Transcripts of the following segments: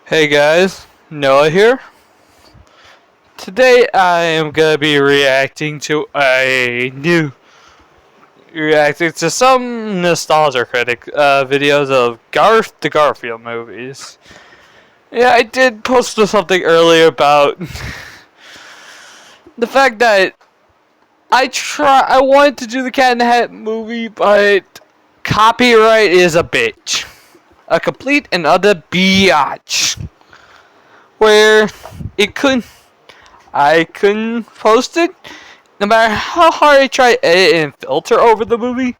Hey guys, Noah here. Today I am gonna be reacting to some nostalgia critic videos of the Garfield movies. Yeah, I did post something earlier about the fact that I wanted to do the Cat in the Hat movie, but copyright is a bitch. A complete and utter biatch. Where I couldn't post it, no matter how hard I try to edit and filter over the movie.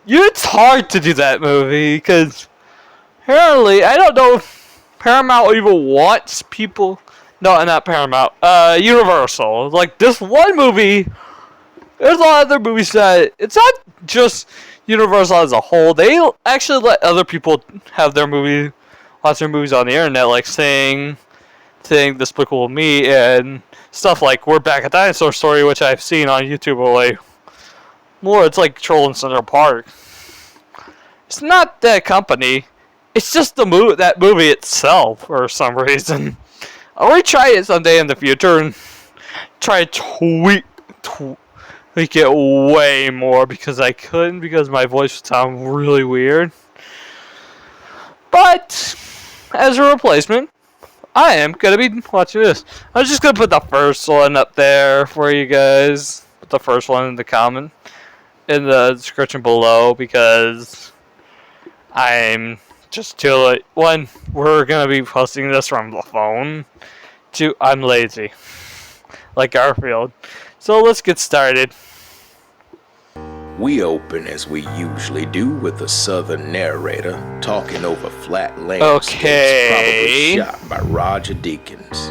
It's hard to do that movie, because apparently, I don't know if Paramount even wants people. No, not Paramount. Universal. Like, this one movie, there's a lot of other movies that, it's not just Universal as a whole. They actually let other people have their watch their movies on the internet, like saying Despicable Me and stuff like We're Back at Dinosaur Story, which I've seen on YouTube way more. It's like Troll in Central Park. It's not that company. It's just that movie itself for some reason. I'll retry it someday in the future and try to tweak it way more because I couldn't, because my voice would sound really weird. But as a replacement, I am gonna be watching this. I'm just gonna put the first one up there for you guys. Put the first one in the description below, because I'm just too late. One, we're gonna be posting this from the phone. Two, I'm lazy, like Garfield. So let's get started. We open as we usually do with a southern narrator talking over flat landscapes, probably shot by Roger Deakins.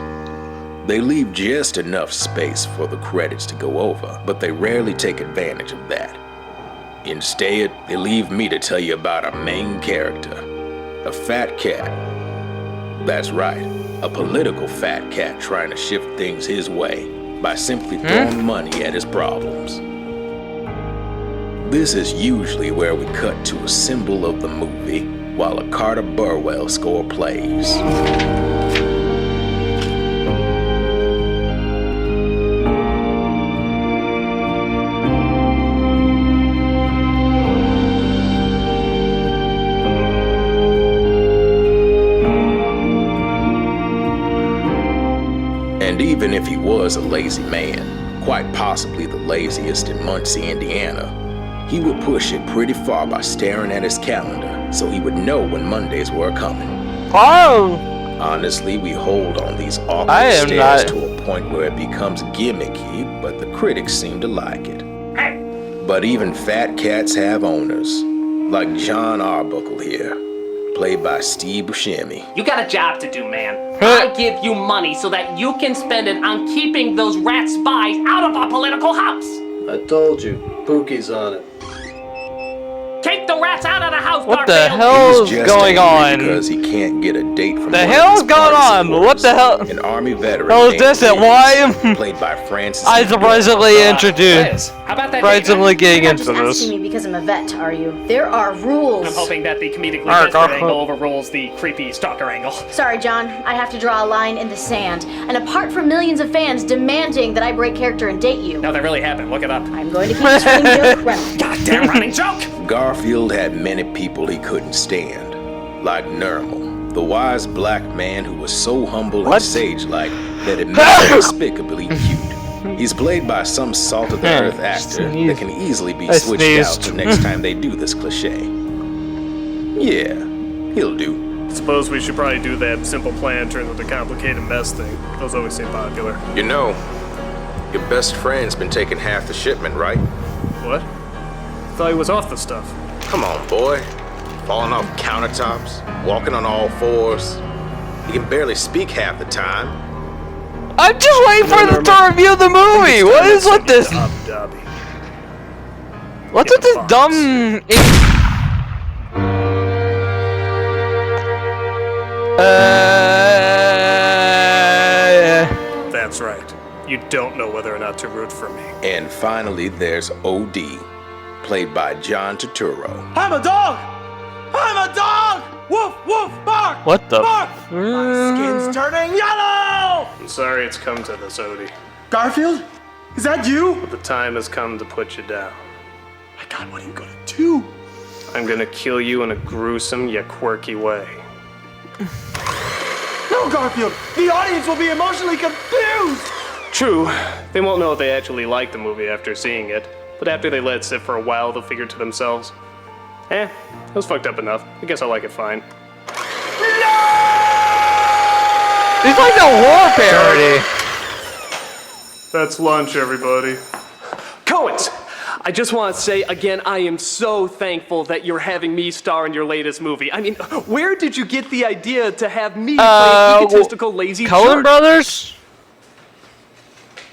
They leave just enough space for the credits to go over, but they rarely take advantage of that. Instead, they leave me to tell you about our main character, a fat cat. That's right, a political fat cat trying to shift things his way by simply throwing money at his problems. This is usually where we cut to a symbol of the movie while a Carter Burwell score plays. And even if he was a lazy man, quite possibly the laziest in Muncie, Indiana, he would push it pretty far by staring at his calendar so he would know when Mondays were coming. Oh! Honestly, we hold on these awkward stares to a point where it becomes gimmicky, but the critics seem to like it. But even fat cats have owners, like John Arbuckle here, played by Steve Buscemi. You got a job to do, man. I give you money so that you can spend it on keeping those rat spies out of our political house. I told you, Pookie's on it. Keep the rats out of the house, What Garfield. the hell is going on? Because he can't get a date from the hell's going on? What the hell? An Army veteran. Hell is this? And why played by Francis. I surprisingly introduced. How about that? Surprisingly getting You're into not this. just asking me because I'm a vet, are you? There are rules. I'm hoping that the comedically Alright, desperate Garfield. angle overrules the creepy stalker angle. Sorry, John. I have to draw a line in the sand. And apart from millions of fans demanding that I break character and date you, No, that really happened. Look it up. I'm going to keep this running joke running. Goddamn running joke! Garfield had many people he couldn't stand, like Nermal, the wise black man who was so humble and sage-like that it made him despicably cute. He's played by some salt-of-the-earth actor that can easily be switched out the next time they do this cliche. Yeah, he'll do. Suppose we should probably do that simple plan turns into complicated mess thing. Those always seem popular. You know, your best friend's been taking half the shipment, right? What? Thought he was off the stuff. Come on, boy. Falling off countertops, walking on all fours. He can barely speak half the time. I'm just waiting for them to review the movie. What is with this? Abu Dhabi. What's with this dumb? That's right. You don't know whether or not to root for me. And finally, there's O.D., played by John Turturro. I'm a dog! I'm a dog! Woof, woof, bark! What the? Bark! My skin's turning yellow! I'm sorry it's come to this, Odie. Garfield? Is that you? But the time has come to put you down. My God, what are you gonna do? I'm gonna kill you in a gruesome yet quirky way. No, Garfield! The audience will be emotionally confused! True, they won't know if they actually like the movie after seeing it, but after they let it sit for a while, they'll figure to themselves, it was fucked up enough. I guess I like it fine. It's like a horror parody. That's lunch, everybody. Coens! I just want to say again, I am so thankful that you're having me star in your latest movie. I mean, where did you get the idea to have me play egotistical, lazy Coen jerk? Brothers?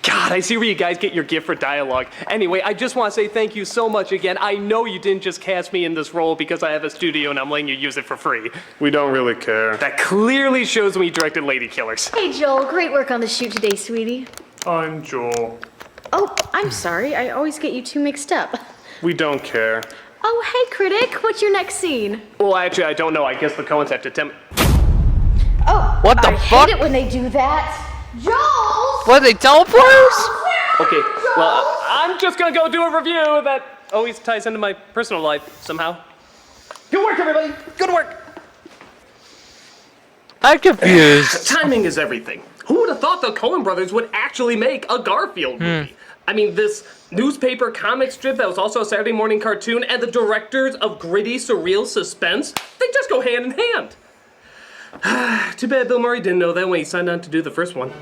God, I see where you guys get your gift for dialogue. Anyway, I just want to say thank you so much again. I know you didn't just cast me in this role because I have a studio and I'm letting you use it for free. We don't really care. That clearly shows when you directed Lady Killers. Hey, Joel, great work on the shoot today, sweetie. I'm Joel. Oh, I'm sorry. I always get you two mixed up. We don't care. Oh, hey, critic. What's your next scene? Well, actually, I don't know. I guess the Coens have to tell me. Oh, What the I fuck? hate it when they do that. Joel! What, they teleporters? Okay, well, I'm just gonna go do a review that always ties into my personal life somehow. Good work, everybody. Good work. I'm confused. Timing is everything. Who would have thought the Coen brothers would actually make a Garfield movie? I mean, this newspaper comic strip that was also a Saturday morning cartoon and the directors of gritty, surreal suspense, they just go hand in hand. Too bad Bill Murray didn't know that when he signed on to do the first one.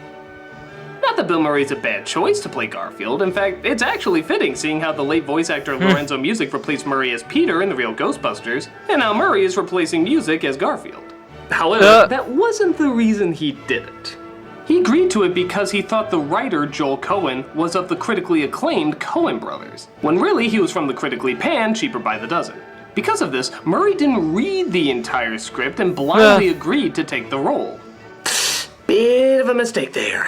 Not that Bill Murray's a bad choice to play Garfield. In fact, it's actually fitting seeing how the late voice actor Lorenzo Music replaced Murray as Peter in the real Ghostbusters, and now Murray is replacing Music as Garfield. However, that wasn't the reason he did it. He agreed to it because he thought the writer, Joel Coen, was of the critically acclaimed Coen brothers, when really he was from the critically panned Cheaper by the Dozen. Because of this, Murray didn't read the entire script and blindly agreed to take the role. Bit of a mistake there.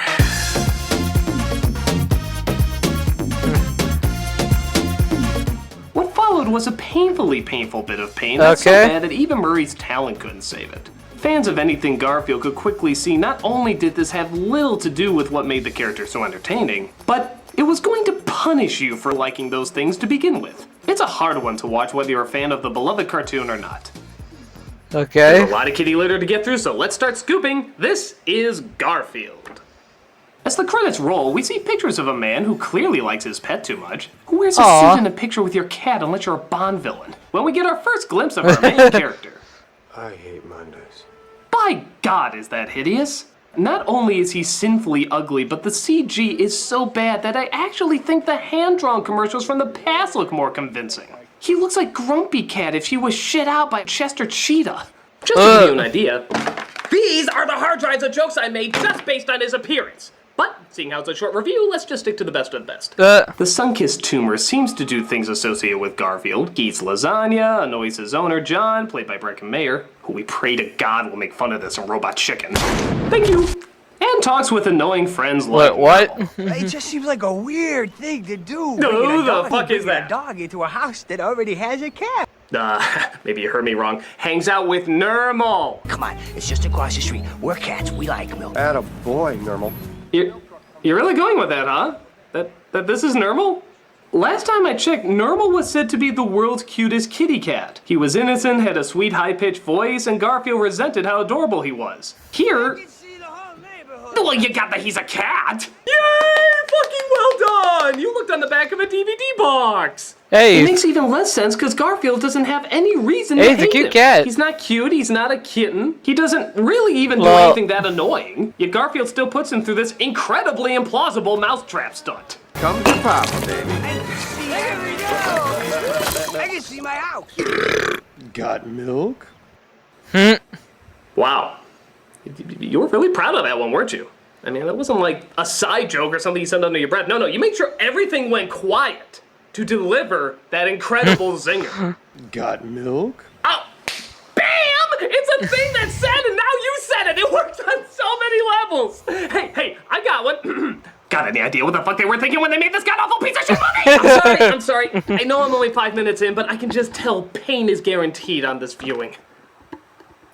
What followed was a painfully painful bit of pain that's so bad that even Murray's talent couldn't save it. Fans of anything Garfield could quickly see not only did this have little to do with what made the character so entertaining, but it was going to punish you for liking those things to begin with. It's a hard one to watch whether you're a fan of the beloved cartoon or not. Okay. There's a lot of kitty litter to get through, so let's start scooping. This is Garfield. As the credits roll, we see pictures of a man who clearly likes his pet too much, who wears a suit in a picture with your cat unless you're a Bond villain, when we get our first glimpse of our main character. I hate Mondays. By God, is that hideous? Not only is he sinfully ugly, but the CG is so bad that I actually think the hand-drawn commercials from the past look more convincing. He looks like Grumpy Cat if she was shit out by Chester Cheetah. Just to give you an idea, these are the hard drives of jokes I made just based on his appearance. But, seeing how it's a short review, let's just stick to the best of the best. The sun-kissed tumor seems to do things associated with Garfield. He eats lasagna, annoys his owner, John, played by Breckin Mayer, who we pray to God will make fun of this in Robot Chicken. Thank you. And talks with annoying friends like what? It just seems like a weird thing to do. Who the fuck is that? A dog into a house that already has a cat. Maybe you heard me wrong. Hangs out with Nermal. Come on, it's just across the street. We're cats. We like milk. Atta boy, Normal. You're really going with that, huh? That this is Nermal? Last time I checked, Nermal was said to be the world's cutest kitty cat. He was innocent, had a sweet high-pitched voice, and Garfield resented how adorable he was. Here... Well, you got that he's a cat! Yay! Fucking well done! You looked on the back of a DVD box! Hey, it makes even less sense because Garfield doesn't have any reason to hate he's a cute him. cat. He's not cute, he's not a kitten. He doesn't really even do anything that annoying. Yet Garfield still puts him through this incredibly implausible mousetrap stunt. Come to Papa, baby. There we go! I can see my house. Got milk? Wow. You were really proud of that one, weren't you? I mean, that wasn't like a side joke or something you said under your breath. No, you made sure everything went quiet to deliver that incredible zinger. Got milk? Oh, bam! It's a thing that's said and now you said it. It works on so many levels. Hey, I got one. Got any idea what the fuck they were thinking when they made this god-awful piece of shit movie? I'm sorry. I know I'm only 5 minutes in, but I can just tell pain is guaranteed on this viewing.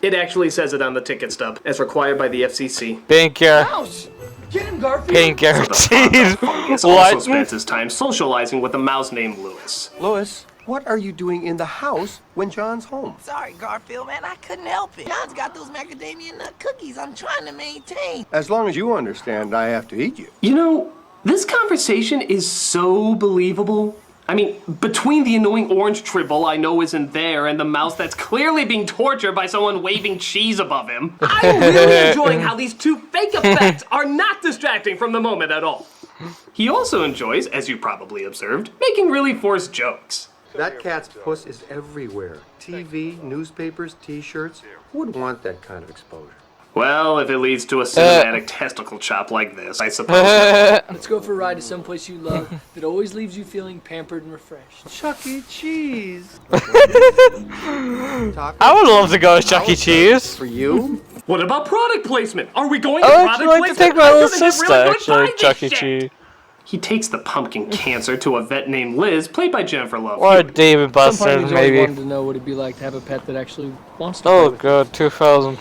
It actually says it on the ticket stub, as required by the FCC. Pink hair. Mouse! Get him, Garfield! Pink guaranteed. He also What? spends his time socializing with a mouse named Louis. Louis, what are you doing in the house when John's home? Sorry, Garfield, man, I couldn't help it. John's got those macadamia nut cookies I'm trying to maintain. As long as you understand, I have to eat you. You know, this conversation is so believable. I mean, between the annoying orange tribble I know isn't there and the mouse that's clearly being tortured by someone waving cheese above him, I'm really enjoying how these two fake effects are not distracting from the moment at all. He also enjoys, as you probably observed, making really forced jokes. That cat's puss is everywhere. TV, newspapers, T-shirts. Who would want that kind of exposure? Well, if it leads to a cinematic testicle chop like this, I suppose. Let's go for a ride to someplace you love that always leaves you feeling pampered and refreshed. Chuck E. Cheese. I would love to go to Chuck E. Cheese. For you? What about product placement? Are we going to I would product actually like to placement? take my I'm little gonna get sister really good actually by to Chuck E. this shit. Cheese. He takes the pumpkin cancer to a vet named Liz, played by Jennifer Love. Or David Some Buster, part of me's always maybe. wanted to know what it'd be like to have a pet that actually wants to Oh play with god, 2000.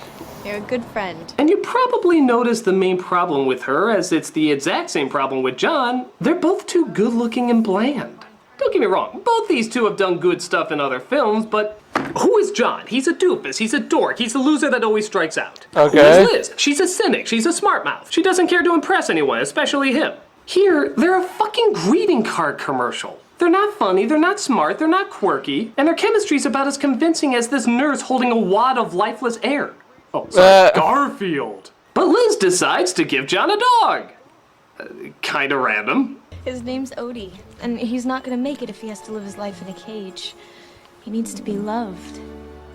You're a good friend. And you probably noticed the main problem with her, as it's the exact same problem with John. They're both too good-looking and bland. Don't get me wrong, both these two have done good stuff in other films, but who is John? He's a doofus, he's a dork, he's a loser that always strikes out. Okay. Who is Liz? She's a cynic, she's a smart mouth. She doesn't care to impress anyone, especially him. Here, they're a fucking greeting card commercial. They're not funny, they're not smart, they're not quirky, and their chemistry's about as convincing as this nurse holding a wad of lifeless air. Oh, sorry, Garfield. But Liz decides to give John a dog. Kinda random. His name's Odie, and he's not gonna make it if he has to live his life in a cage. He needs to be loved.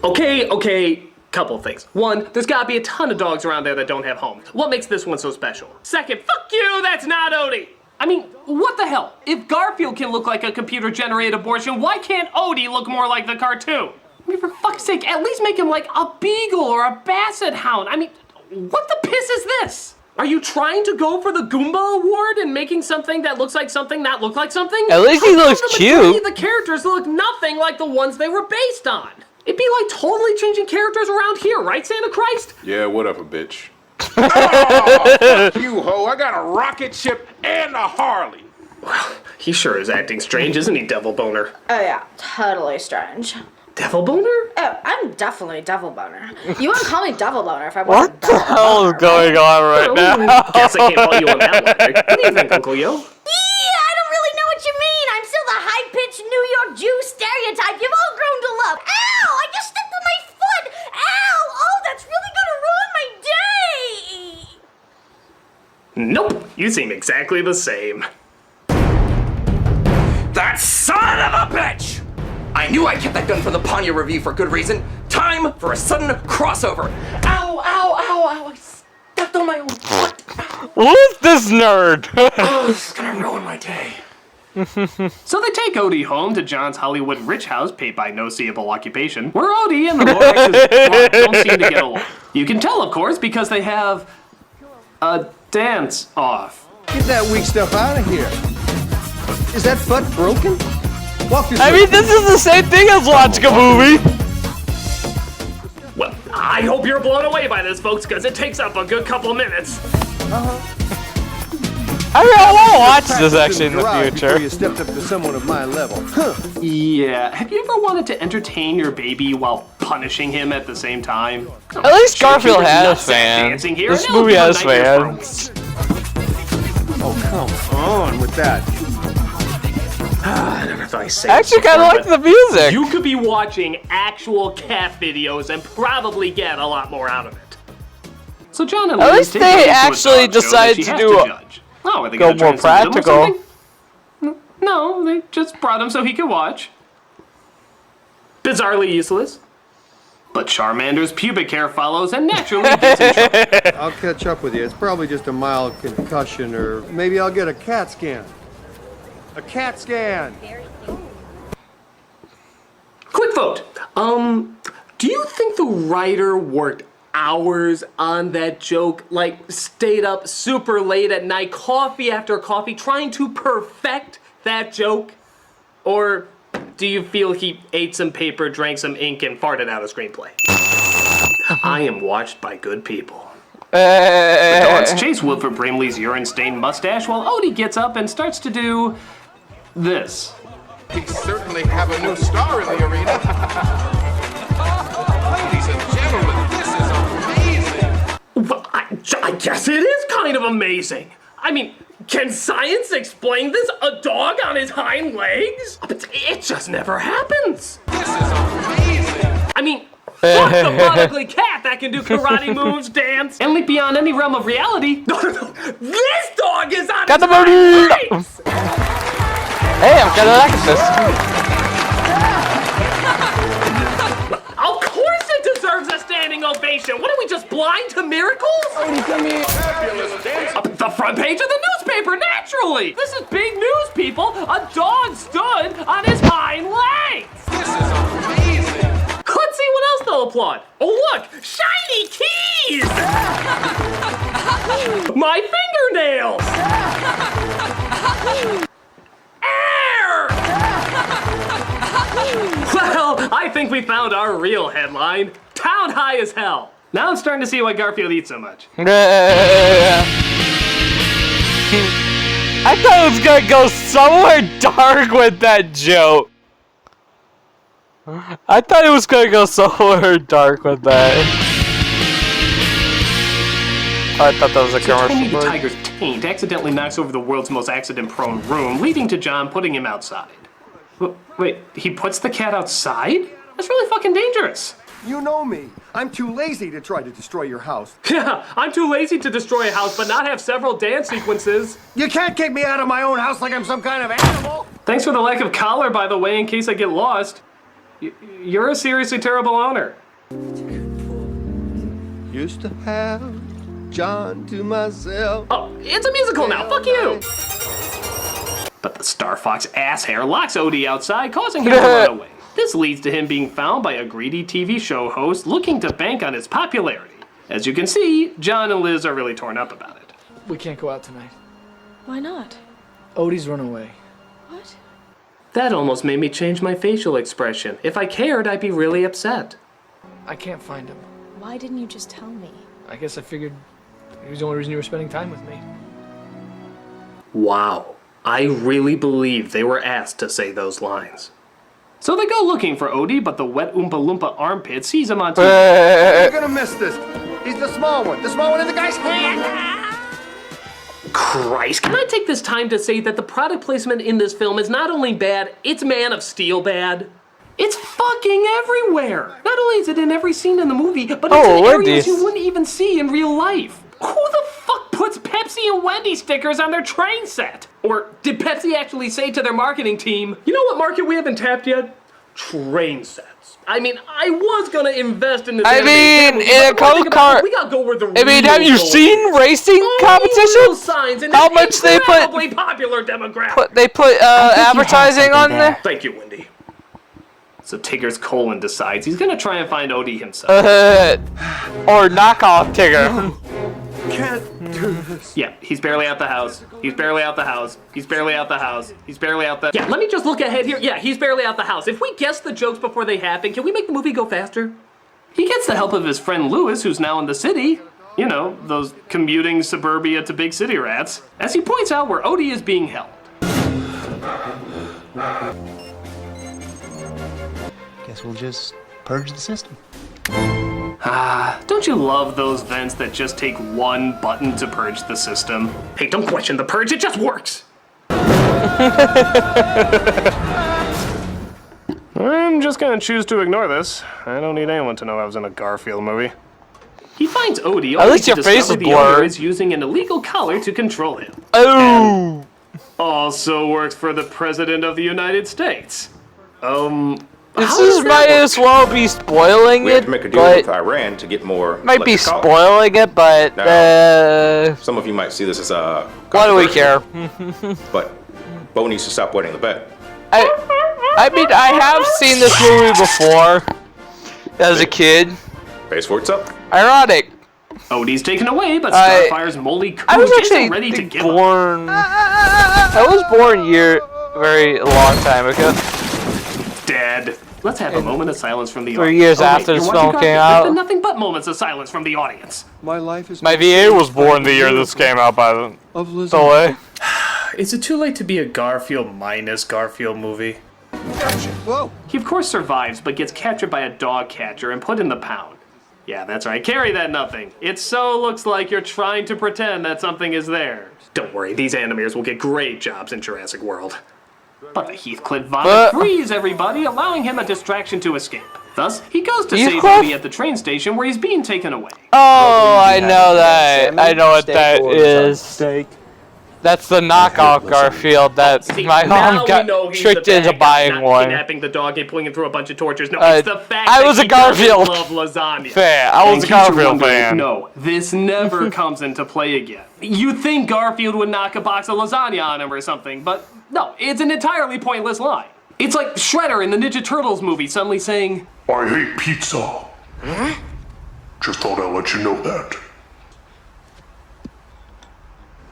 Okay, couple of things. One, there's gotta be a ton of dogs around there that don't have homes. What makes this one so special? Second, fuck you, that's not Odie! I mean, what the hell? If Garfield can look like a computer-generated abortion, why can't Odie look more like the cartoon? I mean, for fuck's sake, at least make him like a beagle or a basset hound. I mean, what the piss is this? Are you trying to go for the Goomba Award and making something that looks like something not look like something? At least he looks The majority cute. of the characters look nothing like the ones they were based on. It'd be like totally changing characters around here, right, Santa Christ? Yeah, what up, a bitch? Oh, fuck you, ho. I got a rocket ship and a Harley. He sure is acting strange, isn't he, Devil Boner? Oh yeah, totally strange. Devil Boner? Oh, I'm definitely Devil Boner. You wouldn't call me Devil Boner if I What wasn't the Devil hell is Boner, going on right now? Guess I can't follow you on that one. What do you think, Uncle Yo? Yeah, I don't really know what you mean. I'm still the high-pitched New York Jew stereotype you've all grown to love. Ow! I just stepped on my foot! Ow! Oh, that's really gonna ruin my day! Nope, you seem exactly the same. That son of a bitch! I knew I kept that gun from the Ponyo review for good reason. Time for a sudden crossover. Ow, ow, ow, ow, I stepped on my own foot. Who's this nerd? Oh, this is gonna ruin my day. So they take Odie home to John's Hollywood rich house paid by no seeable occupation, where Odie and the Lorax's don't seem to get along. You can tell, of course, because they have a dance off. Get that weak stuff out of here. Is that butt broken? Walk I mean, this is the same thing as watching a movie. Well, I hope you're blown away by this, folks, because it takes up a good couple minutes. I mean, I want to watch this actually in the Before future. you stepped up to someone of my level. Huh. Yeah, have you ever wanted to entertain your baby while punishing him at the same time? At least Sure, Garfield keep your has nutsack fans. dancing here, This and it'll movie be a has nightmare for fans. Oh, come on with that. I never thought I'd say I actually kind of like the music. You could be watching actual cat videos and probably get a lot more out of it. So John and At Liz least take they Odie to a actually dog show that decided she to has do a- judge. Oh, are they go gonna try more and subdue him or practical. something? No, they just brought him so he could watch. Bizarrely useless. But Charmander's pubic hair follows and naturally gets in trouble. I'll catch up with you. It's probably just a mild concussion, or maybe I'll get a CAT scan. A CAT scan! Quick vote. Do you think the writer worked hours on that joke? Like, stayed up super late at night, coffee after coffee, trying to perfect that joke? Or do you feel he ate some paper, drank some ink, and farted out a screenplay? I am watched by good people. The dogs chase Wilford Brimley's urine-stained mustache while Odie gets up and starts to do this. We certainly have a new star in the arena. Ladies and gentlemen, this is amazing. Well, I guess it is kind of amazing. I mean, can science explain this? A dog on his hind legs? It just never happens. This is amazing. I mean, fuck the mod-ugly cat that can do karate moves, dance, and leap beyond any realm of reality. This dog is on Got his the booty! hind legs! Hey, I'm kind of liking this. Of course it deserves a standing ovation. What are we, just blind to miracles? Fabulous dance. The front page of the newspaper, naturally. This is big news, people. A dog stood on his hind legs. This is amazing. Let's see what else they'll applaud. Oh, look, shiny keys. My fingernails. Air! Well, I think we found our real headline. Town high as hell. Now I'm starting to see why Garfield eats so much. I thought it was gonna go somewhere dark with that joke. I thought it was gonna go somewhere dark with that. I thought that was a commercial. Tony the Tiger's taint accidentally knocks over the world's most accident-prone room, leading to John putting him outside. Wait, he puts the cat outside? That's really fucking dangerous. You know me. I'm too lazy to try to destroy your house. Yeah, I'm too lazy to destroy a house, but not have several dance sequences. You can't kick me out of my own house like I'm some kind of animal. Thanks for the lack of collar, by the way, in case I get lost. You're a seriously terrible owner. Used to have John to myself. Oh, it's a musical now. Fuck you. But the Star Fox asshair locks Odie outside, causing him to run away. This leads to him being found by a greedy TV show host looking to bank on his popularity. As you can see, John and Liz are really torn up about it. We can't go out tonight. Why not? Odie's run away. What? That almost made me change my facial expression. If I cared, I'd be really upset. I can't find him. Why didn't you just tell me? I guess I figured he was the only reason you were spending time with me. Wow. I really believe they were asked to say those lines. So they go looking for Odie, but the wet Oompa Loompa armpit sees him on TV. You're gonna miss this. He's the small one. The small one in the guy's hand. Christ, can I take this time to say that the product placement in this film is not only bad, it's Man of Steel bad. It's fucking everywhere. Not only is it in every scene in the movie, but it's in areas you wouldn't even see in real life. Who the fuck puts Pepsi and Wendy stickers on their train set? Or did Pepsi actually say to their marketing team, you know what market we haven't tapped yet? Train sets. I mean, I was gonna invest in this. I mean, in a cold car. We gotta go where the I mean, have you seen racing competitions? How much they put? Popular demographic. They put advertising on there. Thank you, Wendy. So Tigger's colon decides he's gonna try and find Odie himself. Or knock off Tigger. Can't do this. Yeah, he's barely out the house. He's barely out the house. He's barely out the house. He's barely out the... Yeah, let me just look ahead here. Yeah, he's barely out the house. If we guess the jokes before they happen, can we make the movie go faster? He gets the help of his friend Lewis, who's now in the city. You know, those commuting suburbia to big city rats. As he points out where Odie is being held. Guess we'll just purge the system. Ah, don't you love those vents that just take one button to purge the system? Hey, don't question the purge, it just works! I'm just gonna choose to ignore this. I don't need anyone to know I was in a Garfield movie. He finds Odie only to discover the owner is using an illegal collar to control him. Oh! And also works for the President of the United States. This might as well be spoiling we it, have to make a deal but with Iran to get more. Might be spoiling it, but some of you might see this as a. What do we care? But Bo needs to stop wetting the bed. I mean, I have seen this movie before as a kid. Base fort's up. Ironic. Odie's taken away, but Starfire's moldy coon isn't ready to give up. I was born very long time ago. Dead. Let's have a moment of silence from the 3 audience. years after this film came There's out. been nothing but moments of silence from the audience. My life is. My VA was born the year this came out, by the way. Is it too late to be a Garfield minus Garfield movie? Whoa! He of course survives, but gets captured by a dog catcher and put in the pound. Yeah, that's right. Carry that nothing. It so looks like you're trying to pretend that something is there. Don't worry, these animators will get great jobs in Jurassic World. But the Heathcliff vomit frees everybody, allowing him a distraction to escape. Thus, he goes to save Woody at the train station where he's being taken away. Oh, I know that. I know what that is. Steak. That's the knockoff Garfield that my mom got tricked into buying one. Kidnapping the dog and pulling him through a bunch of tortures. No, it's the fact I that was he a Garfield doesn't love lasagna. fan. I was a Garfield fan. No, this never comes into play again. You'd think Garfield would knock a box of lasagna on him or something, but no, it's an entirely pointless line. It's like Shredder in the Ninja Turtles movie suddenly saying, I hate pizza. Just thought I'd let you know that.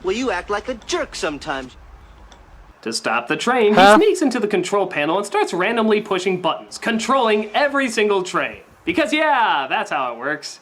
Well, you act like a jerk sometimes. To stop the train, he sneaks into the control panel and starts randomly pushing buttons, controlling every single train. Because yeah, that's how it works.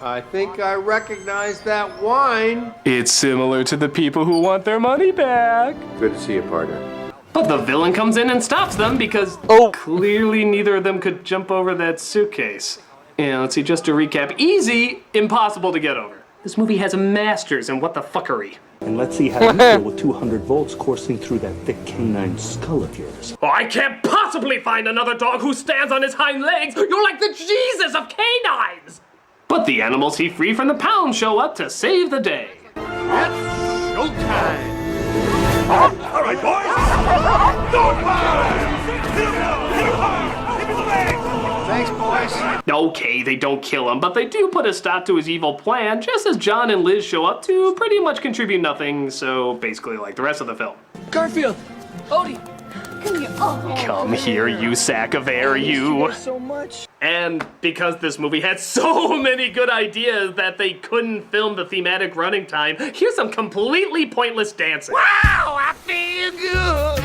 I think I recognize that wine. It's similar to the people who want their money back. Good to see you, partner. But the villain comes in and stops them because clearly neither of them could jump over that suitcase. Yeah, let's see, just to recap. Easy, impossible to get over. This movie has a masters in what the fuckery. And let's see how you feel with 200 volts coursing through that thick canine skull of yours. Oh, I can't possibly find another dog who stands on his hind legs. You're like the Jesus of canines. But the animals he freed from the pound show up to save the day. It's showtime! All right, boys! Go Thanks, boys. Okay, they don't kill him, but they do put a stop to his evil plan, just as John and Liz show up to pretty much contribute nothing, so basically like the rest of the film. Garfield! Odie! Come here. Oh. Come here, you sack of air, you. So much. And because this movie had so many good ideas that they couldn't film the thematic running time, here's some completely pointless dancing. Wow, I feel good.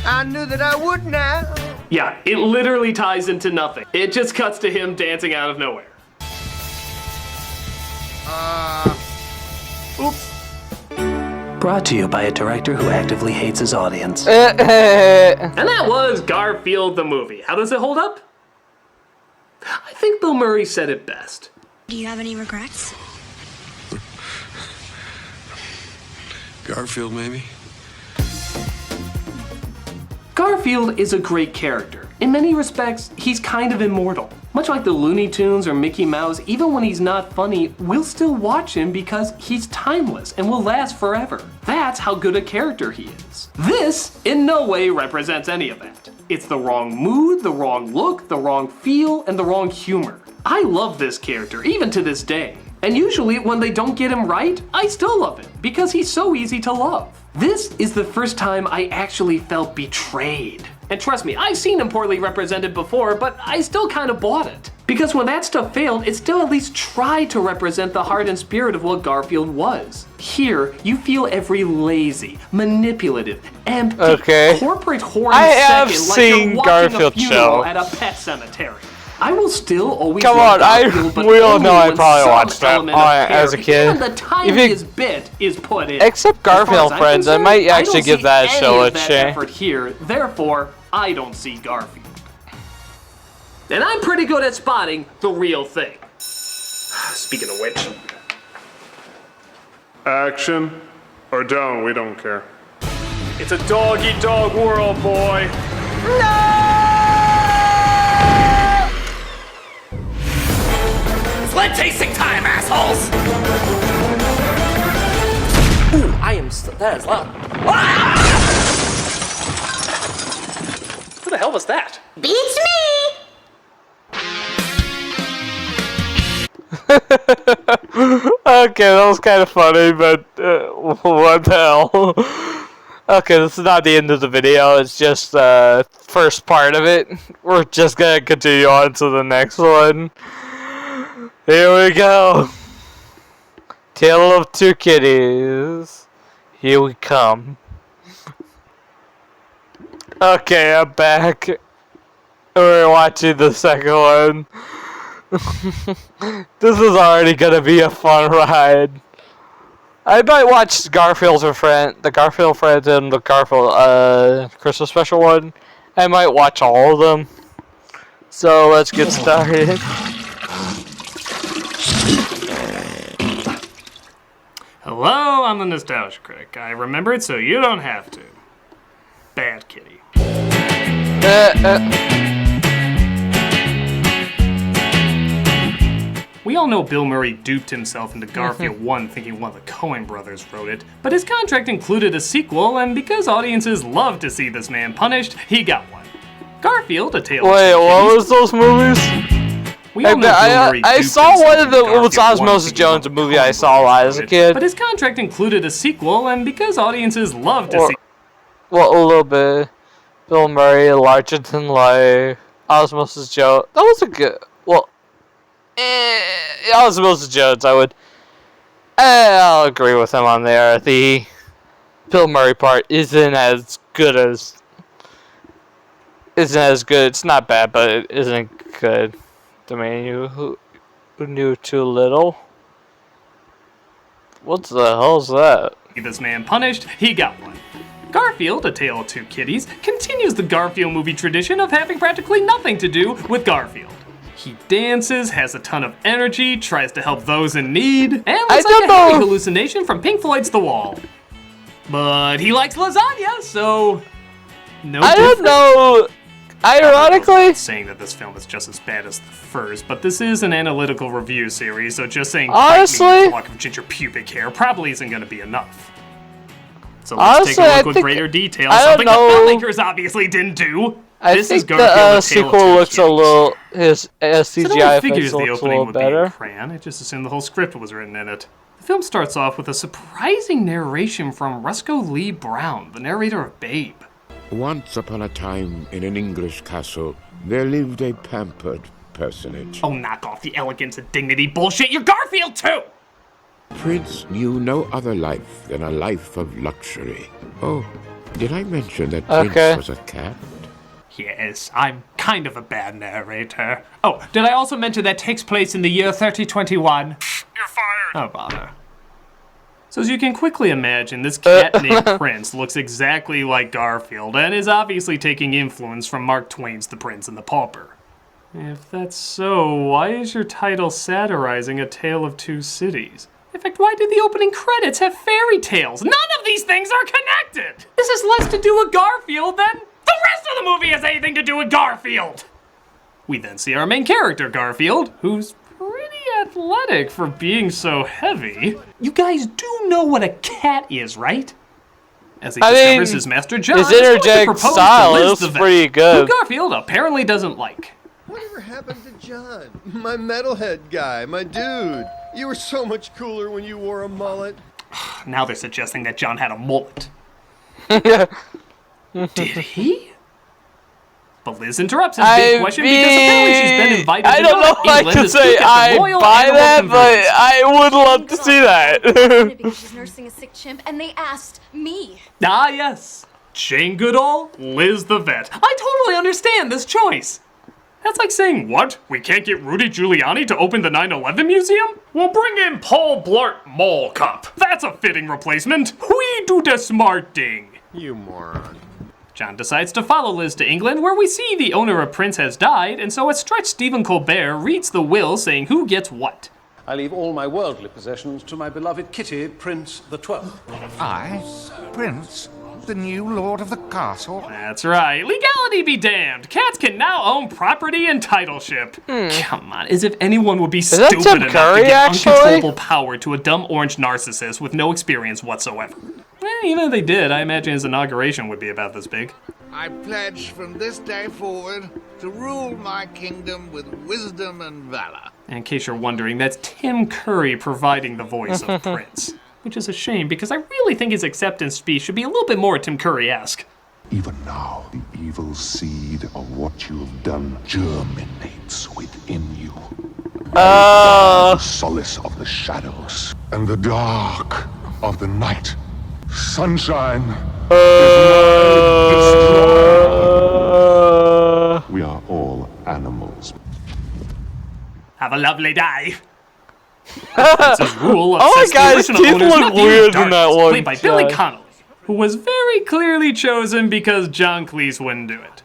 I knew that I would now. Yeah, it literally ties into nothing. It just cuts to him dancing out of nowhere. Oops. Brought to you by a director who actively hates his audience. And that was Garfield the movie. How does it hold up? I think Bill Murray said it best. Do you have any regrets? Garfield, maybe? Garfield is a great character. In many respects, he's kind of immortal. Much like the Looney Tunes or Mickey Mouse, even when he's not funny, we'll still watch him because he's timeless and will last forever. That's how good a character he is. This, in no way, represents any of that. It's the wrong mood, the wrong look, the wrong feel, and the wrong humor. I love this character, even to this day. And usually, when they don't get him right, I still love him, because he's so easy to love. This is the first time I actually felt betrayed. And trust me, I've seen him poorly represented before, but I still kind of bought it. Because when that stuff failed, it still at least tried to represent the heart and spirit of what Garfield was. Here, you feel every lazy, manipulative, empty, corporate whore second like you're watching a funeral at a pet cemetery. I will still always love Garfield, but we all only know I when probably some watched that element of as a care, kid. even the tiniest bit is put in. Except Garfield Friends, I might actually give that show a chance. Effort here, therefore, I don't see Garfield. And I'm pretty good at spotting the real thing. Speaking of which. Action or don't, we don't care. It's a dog-eat-dog world, boy. Sled tasting time, assholes! Ooh, that is loud. Ah! Who the hell was that? Beats me! Okay, that was kind of funny, but what the hell? Okay, this is not the end of the video, it's just the first part of it. We're just gonna continue on to the next one. Here we go. Tale of Two Kitties. Here we come. Okay, I'm back. We're watching the second one. This is already gonna be a fun ride. I might watch the Garfield Friends and the Garfield Christmas special one. I might watch all of them. So let's get started. Hello, I'm the Nostalgia Critic. I remembered so you don't have to. Bad kitty. We all know Bill Murray duped himself into Garfield 1 thinking one of the Coen brothers wrote it, but his contract included a sequel, and because audiences love to see this man punished, he got one. Garfield, A Tale of Two Wait, what Kitties. was those movies? We all know Bill Murray I duped saw himself one of into them. It was Garfield 1 Osmosis thinking Jones, a one of the movie I Coen saw a lot brothers as a wrote it, kid. But his contract included a sequel, and because audiences love to see... Well, a little bit. Bill Murray, Larger Than Life, Osmosis Jones. That was a good. Well, Osmosis Jones. I'll agree with him on there. The Bill Murray part isn't as good. It's not bad, but it isn't good. The man who knew too little. What the hell's that? This man punished, he got one. Garfield, A Tale of Two Kitties, continues the Garfield movie tradition of having practically nothing to do with Garfield. He dances, has a ton of energy, tries to help those in need, and looks like a heavy hallucination from Pink Floyd's The Wall. But he likes lasagna, so I don't know. Ironically, I'm not saying that this film is just as bad as the first, but this is an analytical review series, so just saying honestly, a block of ginger pubic hair probably isn't going to be enough. So let's take a look with greater detail, something the filmmakers obviously didn't do. I think the sequel looks a little, his CGI effects looks a little better. Crayon. I just assumed the whole script was written in it. The film starts off with a surprising narration from Rusco Lee Brown, the narrator of Babe. Once upon a time, in an English castle, there lived a pampered personage. Oh, knock off the elegance and dignity bullshit. You're Garfield, too! Prince knew no other life than a life of luxury. Oh, did I mention that Prince was a cat? Yes, I'm kind of a bad narrator. Oh, did I also mention that takes place in the year 3021? You're fired! Oh, bother. So as you can quickly imagine, this cat named Prince looks exactly like Garfield and is obviously taking influence from Mark Twain's The Prince and the Pauper. If that's so, why is your title satirizing A Tale of Two Cities? In fact, why did the opening credits have fairy tales? None of these things are connected! This has less to do with Garfield than the rest of the movie has anything to do with Garfield! We then see our main character, Garfield, who's pretty athletic for being so heavy. You guys do know what a cat is, right? As he discovers his master John, his interject style is pretty good. Who Garfield apparently doesn't like. Whatever happened to John? My metalhead guy, my dude. You were so much cooler when you wore a mullet. Now they're suggesting that John had a mullet. Did he? But Liz interrupts his big question because apparently she's been invited to don't know if I can say I buy that, but I would love to see that. Because she's nursing a sick chimp, and they asked me. Ah, yes. Jane Goodall, Liz the vet. I totally understand this choice. That's like saying, what? We can't get Rudy Giuliani to open the 9/11 museum? We'll bring in Paul Blart Mall Cop. That's a fitting replacement. We do the smart thing. You moron. John decides to follow Liz to England, where we see the owner of Prince has died, and so a stretched Stephen Colbert reads the will saying who gets what. I leave all my worldly possessions to my beloved kitty, Prince the 12th. I, Prince, the new lord of the castle? That's right. Legality be damned. Cats can now own property and titleship. Come on, as if anyone would be stupid enough to give uncontrollable power to a dumb orange narcissist with no experience whatsoever. Even if they did, I imagine his inauguration would be about this big. I pledge from this day forward to rule my kingdom with wisdom and valor. And in case you're wondering, that's Tim Curry providing the voice of Prince. Which is a shame, because I really think his acceptance speech should be a little bit more Tim Curry-esque. Even now, the evil seed of what you have done germinates within you. The solace of the shadows and the dark of the night. Sunshine is my destroyer. Have a lovely day. Prince's rule Oh my obsessed the god, his original teeth owners, look not the weird in darkness, that one played by Billy shot. Connolly, who was very clearly chosen because John Cleese wouldn't do it.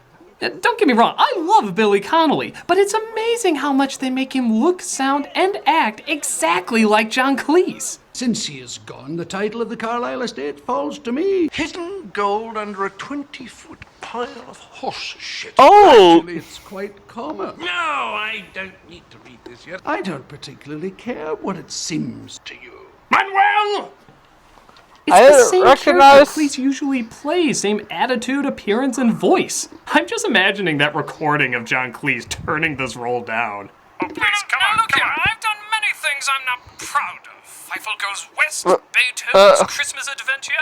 Don't get me wrong, I love Billy Connolly, but it's amazing how much they make him look, sound, and act exactly like John Cleese. Since he is gone, the title of the Carlisle estate falls to me. Hidden gold under a 20-foot pile of horse shit. Oh! Actually, it's quite common. No, I don't need to read this yet. I don't particularly care what it seems to you. Manuel! It's the same character Cleese usually plays, same attitude, appearance, and voice. I'm just imagining that recording of John Cleese turning this role down. Oh, please, come on, look here. I've done many things I'm not proud of. Eiffel Goes West, Beethoven's Christmas Adventure,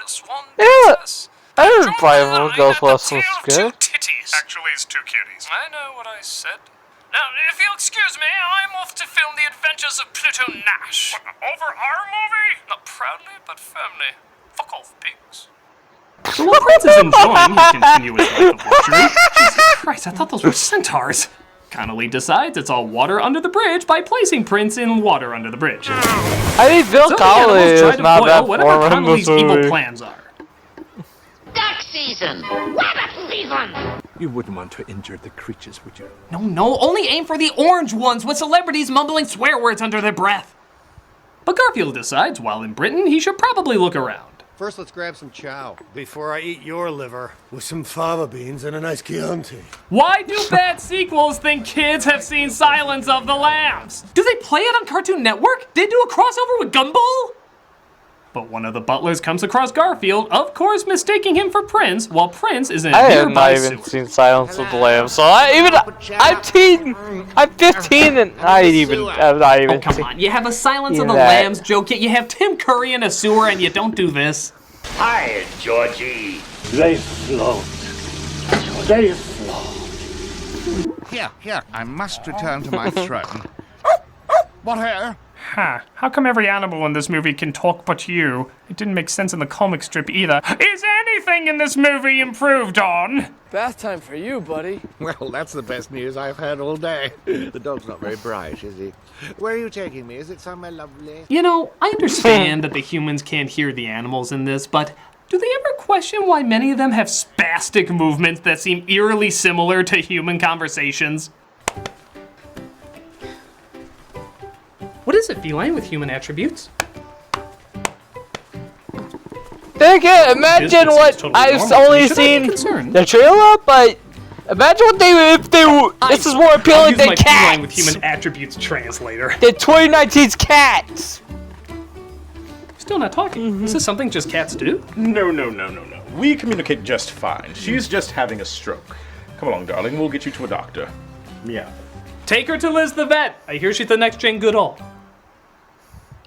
Swan Princess. I didn't buy him. Goes West was good. Titties. Actually, it's 2 cuties. I know what I said. Now, if you'll excuse me, I'm off to film The Adventures of Pluto Nash. What, over our movie? Not proudly, but firmly. Fuck off, pigs. So while Prince is enjoying his continuous life of luxury, Jesus Christ, I thought those were centaurs. Connolly decides it's all water under the bridge by placing Prince in water under the bridge. I think Bill Connolly is not that whatever far in this Connolly's evil movie. plans are. Duck season! Rabbit season! You wouldn't want to injure the creatures, would you? No, only aim for the orange ones with celebrities mumbling swear words under their breath. But Garfield decides while in Britain he should probably look around. First, let's grab some chow. Before I eat your liver with some fava beans and a nice Chianti. Why do bad sequels think kids have seen Silence of the Lambs? Do they play it on Cartoon Network? Did they do a crossover with Gumball? But one of the butlers comes across Garfield, of course mistaking him for Prince, while Prince is in a I have nearby not even sewer. seen Silence of the Lambs, so I'm 15 and I'm not even. Oh, come on, you have a Silence of the that. Lambs joke, yet you have Tim Curry in a sewer and you don't do this. Hi, Georgie. They float. They float. Here, I must return to my throne. What here? Huh. How come every animal in this movie can talk but you? It didn't make sense in the comic strip either. Is anything in this movie improved on? Bath time for you, buddy. Well, that's the best news I've had all day. The dog's not very bright, is he? Where are you taking me? Is it somewhere lovely? You know, I understand that the humans can't hear the animals in this, but do they ever question why many of them have spastic movements that seem eerily similar to human conversations? What is it, feline with human attributes? Think it. Imagine what totally I've normal, only so should I be seen concerned? the trailer, but imagine what this is more appealing than I'll use my feline with cats. human attributes translator. Than 2019's cats. Still not talking. Is this something just cats do? No. We communicate just fine. She's just having a stroke. Come along, darling. We'll get you to a doctor. Meow. Take her to Liz the vet. I hear she's the next Jane Goodall.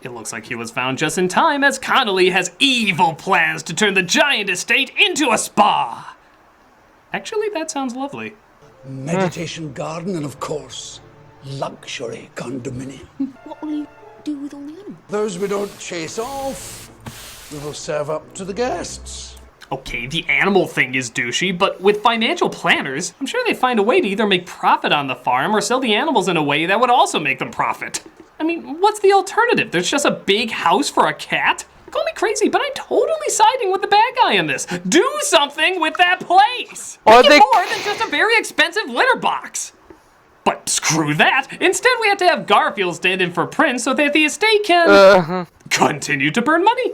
It looks like he was found just in time as Connolly has evil plans to turn the giant estate into a spa. Actually, that sounds lovely. Meditation garden and, of course, luxury condominium. What will you do with all the animals? Those we don't chase off, we will serve up to the guests. Okay, the animal thing is douchey, but with financial planners, I'm sure they find a way to either make profit on the farm or sell the animals in a way that would also make them profit. I mean, what's the alternative? There's just a big house for a cat? Call me crazy, but I'm totally siding with the bad guy in this. Do something with that place! Make it more than just a very expensive litter box. But screw that. Instead, we have to have Garfield stand in for Prince so that the estate can continue to burn money.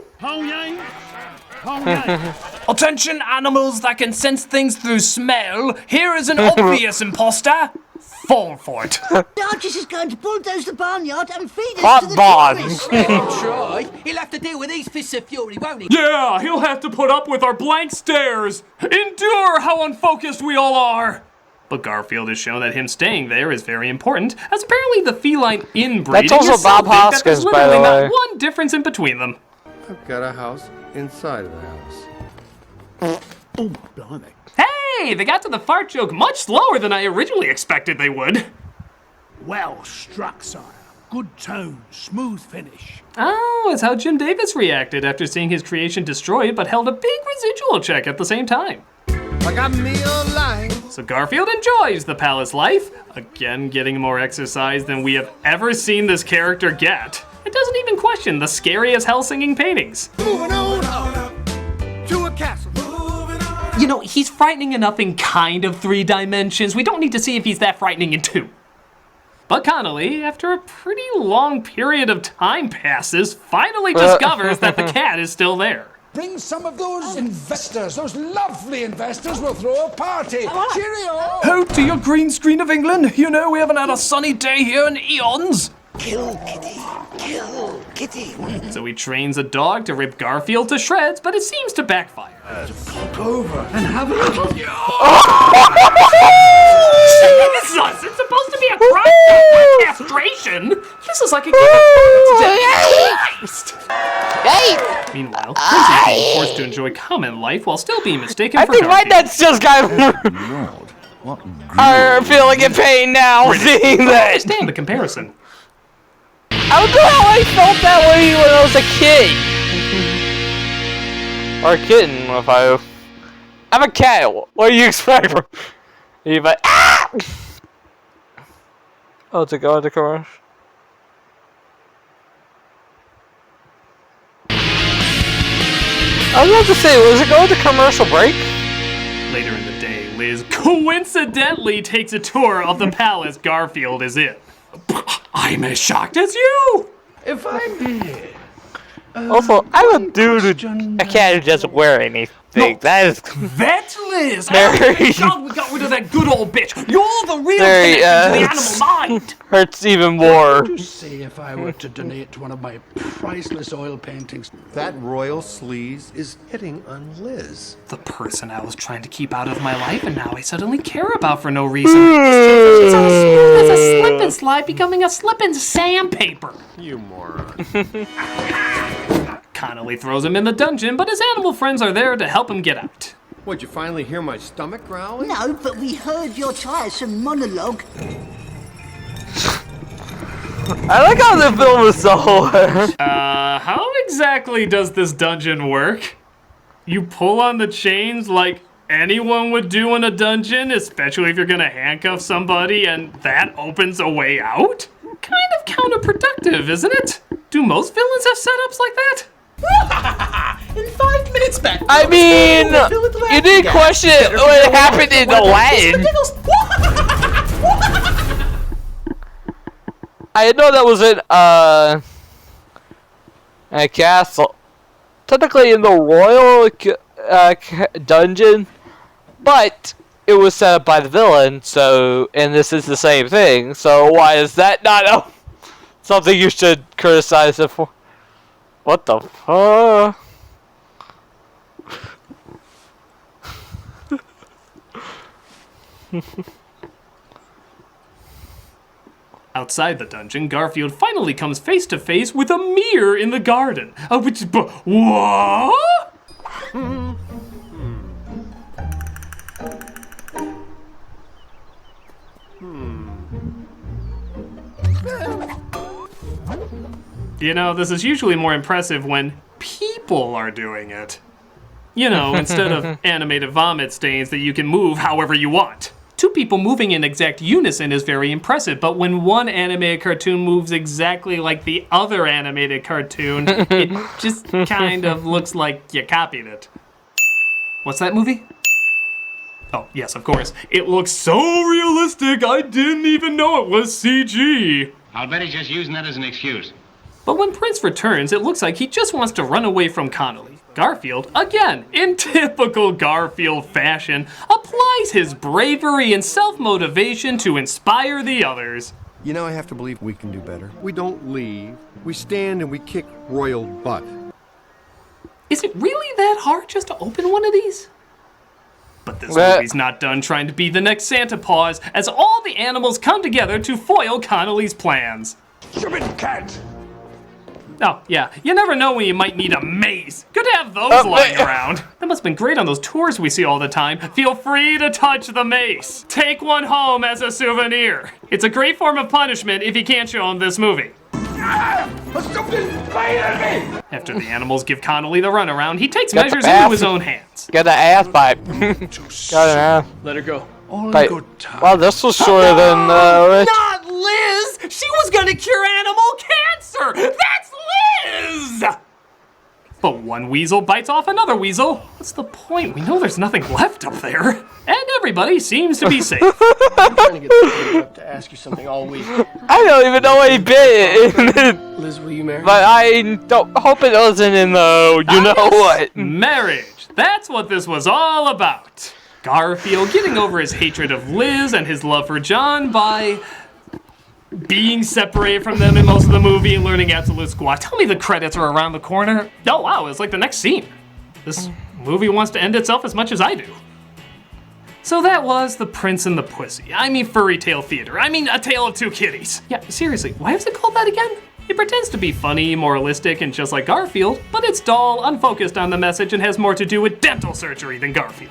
Attention animals that can sense things through smell. Here is an obvious imposter. Fall for it. The Archers is going to bulldoze the barnyard and feed us Hot to the barn. tourists. Try. He'll have to deal with these fists of fury, won't he? Yeah, he'll have to put up with our blank stares. Endure how unfocused we all are. But Garfield has shown that him staying there is very important, as apparently the feline inbreeding That's also is so Bob big that there's Hoskins, by literally the not way. one difference in between them. I've got a house inside of the house. Oh, blimey. Hey, they got to the fart joke much slower than I originally expected they would. Well struck, sire. Good tone, smooth finish. Oh, it's how Jim Davis reacted after seeing his creation destroyed, but held a big residual check at the same time. I got me a line. So Garfield enjoys the palace life, again getting more exercise than we have ever seen this character get. It doesn't even question the scary as hell singing paintings. Moving on to a castle. You know, he's frightening enough in kind of 3 dimensions. We don't need to see if he's that frightening in 2. But Connolly, after a pretty long period of time passes, finally discovers that the cat is still there. Bring some of those investors, those lovely investors. We'll throw a party. Cheerio! Ho to your green screen of England. You know, we haven't had a sunny day here in eons. Kill Kitty. Kill Kitty. So he trains a dog to rip Garfield to shreds, but it seems to backfire. Pop over and have a little. Jesus! It's supposed to be a crime castration. This is like a game of Christ. Meanwhile, Prince is being forced to enjoy common life while still being mistaken for Garfield. I think my nuts just got are feeling in pain now seeing that. I understand the comparison. I don't know how I felt that way when I was a kid. Or a kitten, if I'm a cat. What do you expect from me? Like, ah! Oh, to go into commercial. I was about to say, was it going to commercial break? Later in the day, Liz coincidentally takes a tour of the palace Garfield is in. I'm as shocked as you! If I may. Also, I'm a dude a cat who doesn't wear anything. No, that's Liz! Very... Oh my God, we got rid of that good old bitch! You're the real connection to the animal mind! Hurts even more. What would you say if I were to donate one of my priceless oil paintings? That royal sleaze is hitting on Liz. The person I was trying to keep out of my life and now I suddenly care about for no reason. She's as smooth as a slip and slide becoming a slip and sandpaper. You moron. Connolly throws him in the dungeon, but his animal friends are there to help him get out. What'd you finally hear my stomach growling? No, but we heard your tiresome monologue. I like how the film is so how exactly does this dungeon work? You pull on the chains like anyone would do in a dungeon, especially if you're gonna handcuff somebody and that opens a way out? Kind of counterproductive, isn't it? Do most villains have setups like that? In 5 minutes back. I mean, you didn't question what happened in Aladdin. I didn't know that was in a castle. Technically in the royal dungeon, but it was set up by the villain. So, and this is the same thing. So why is that not something you should criticize it for? What the fuck? Outside the dungeon, Garfield finally comes face to face with a mirror in the garden. What? You know, this is usually more impressive when people are doing it. You know, instead of animated vomit stains that you can move however you want. 2 people moving in exact unison is very impressive, but when one animated cartoon moves exactly like the other animated cartoon, it just kind of looks like you copied it. What's that movie? Oh, yes, of course. It looks so realistic, I didn't even know it was CG. I'll bet he's just using that as an excuse. But when Prince returns, it looks like he just wants to run away from Connolly. Garfield, again, in typical Garfield fashion, applies his bravery and self-motivation to inspire the others. You know, I have to believe we can do better. We don't leave. We stand and we kick royal butt. Is it really that hard just to open one of these? But this movie's not done trying to be the next Santa Paws, as all the animals come together to foil Connolly's plans. Stupid cat! Oh, yeah, you never know when you might need a mace. Good to have those lying around. That must have been great on those tours we see all the time. Feel free to touch the mace. Take one home as a souvenir. It's a great form of punishment if you can't show them this movie. After the animals give Connolly the runaround, he takes measures into his own hands. Get the ass pipe. Got an ass. Let her go. All But, in good time. wow, this was shorter than Rich. Not Liz! She was gonna cure animal cancer! That's Liz! But one weasel bites off another weasel. What's the point? We know there's nothing left up there. And everybody seems to be safe. I'm trying to get up to ask you something all week. I don't even know what he bit in it. Liz, will you marry me? But I don't hope it wasn't in the you know what. Marriage. That's what this was all about. Garfield getting over his hatred of Liz and his love for John by being separated from them in most of the movie and learning absolute squat. Tell me the credits are around the corner. Oh wow, it's like the next scene. This movie wants to end itself as much as I do. So that was The Prince and the Pussy. I mean furry tale theater. I mean A Tale of Two Kitties. Yeah, seriously, why is it called that again? It pretends to be funny, moralistic, and just like Garfield, but it's dull, unfocused on the message, and has more to do with dental surgery than Garfield.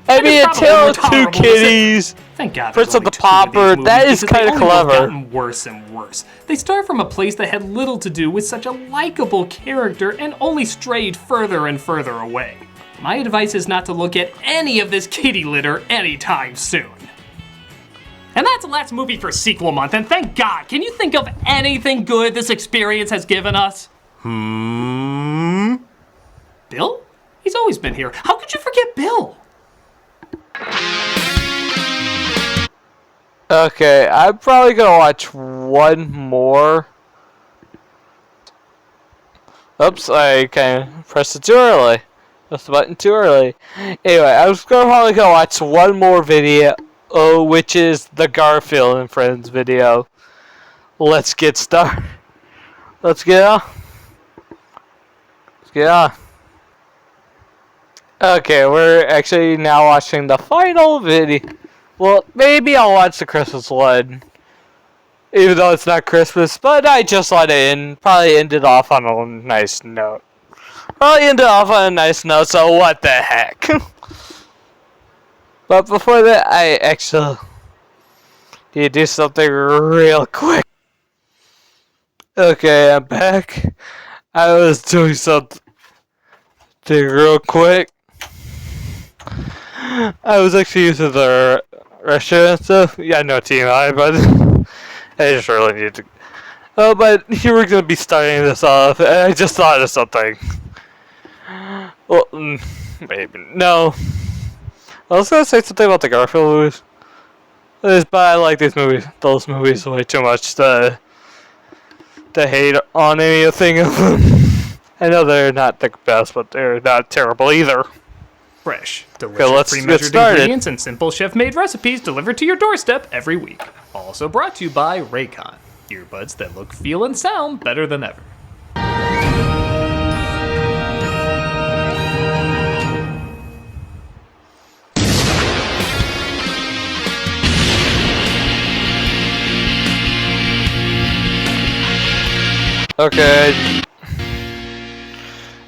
I mean, A Tale of Two Kitties. Thank God. Prince of the Pauper. That is kind of clever. Gotten worse and worse. They start from a place that had little to do with such a likable character and only strayed further and further away. My advice is not to look at any of this kitty litter anytime soon. And that's the last movie for sequel month, and thank God. Can you think of anything good this experience has given us? Bill? He's always been here. How could you forget Bill? Okay, I'm probably gonna watch one more. Oops, I kind of pressed it too early. Pressed the button too early. Anyway, I was probably gonna watch one more video, which is the Garfield and Friends video. Let's get started. Let's get on. Let's get on. Okay, we're actually now watching the final video. Well, maybe I'll watch the Christmas one. Even though it's not Christmas, but I just let it in. Probably end it off on a nice note. So what the heck. But before that, I actually need to do something real quick. Okay, I'm back. I was doing something real quick. I was actually using the restroom and stuff. Yeah, no TMI, but I just really need to. Oh, but here we're gonna be starting this off, and I just thought of something. Well, maybe no. I was gonna say something about the Garfield movies, but I like those movies way too much to hate on anything of them. I know they're not the best, but they're not terrible either. Fresh, delicious, pre-measured ingredients and simple chef-made recipes delivered to your doorstep every week. Also brought to you by Raycon, earbuds that look, feel, and sound better than ever. Okay.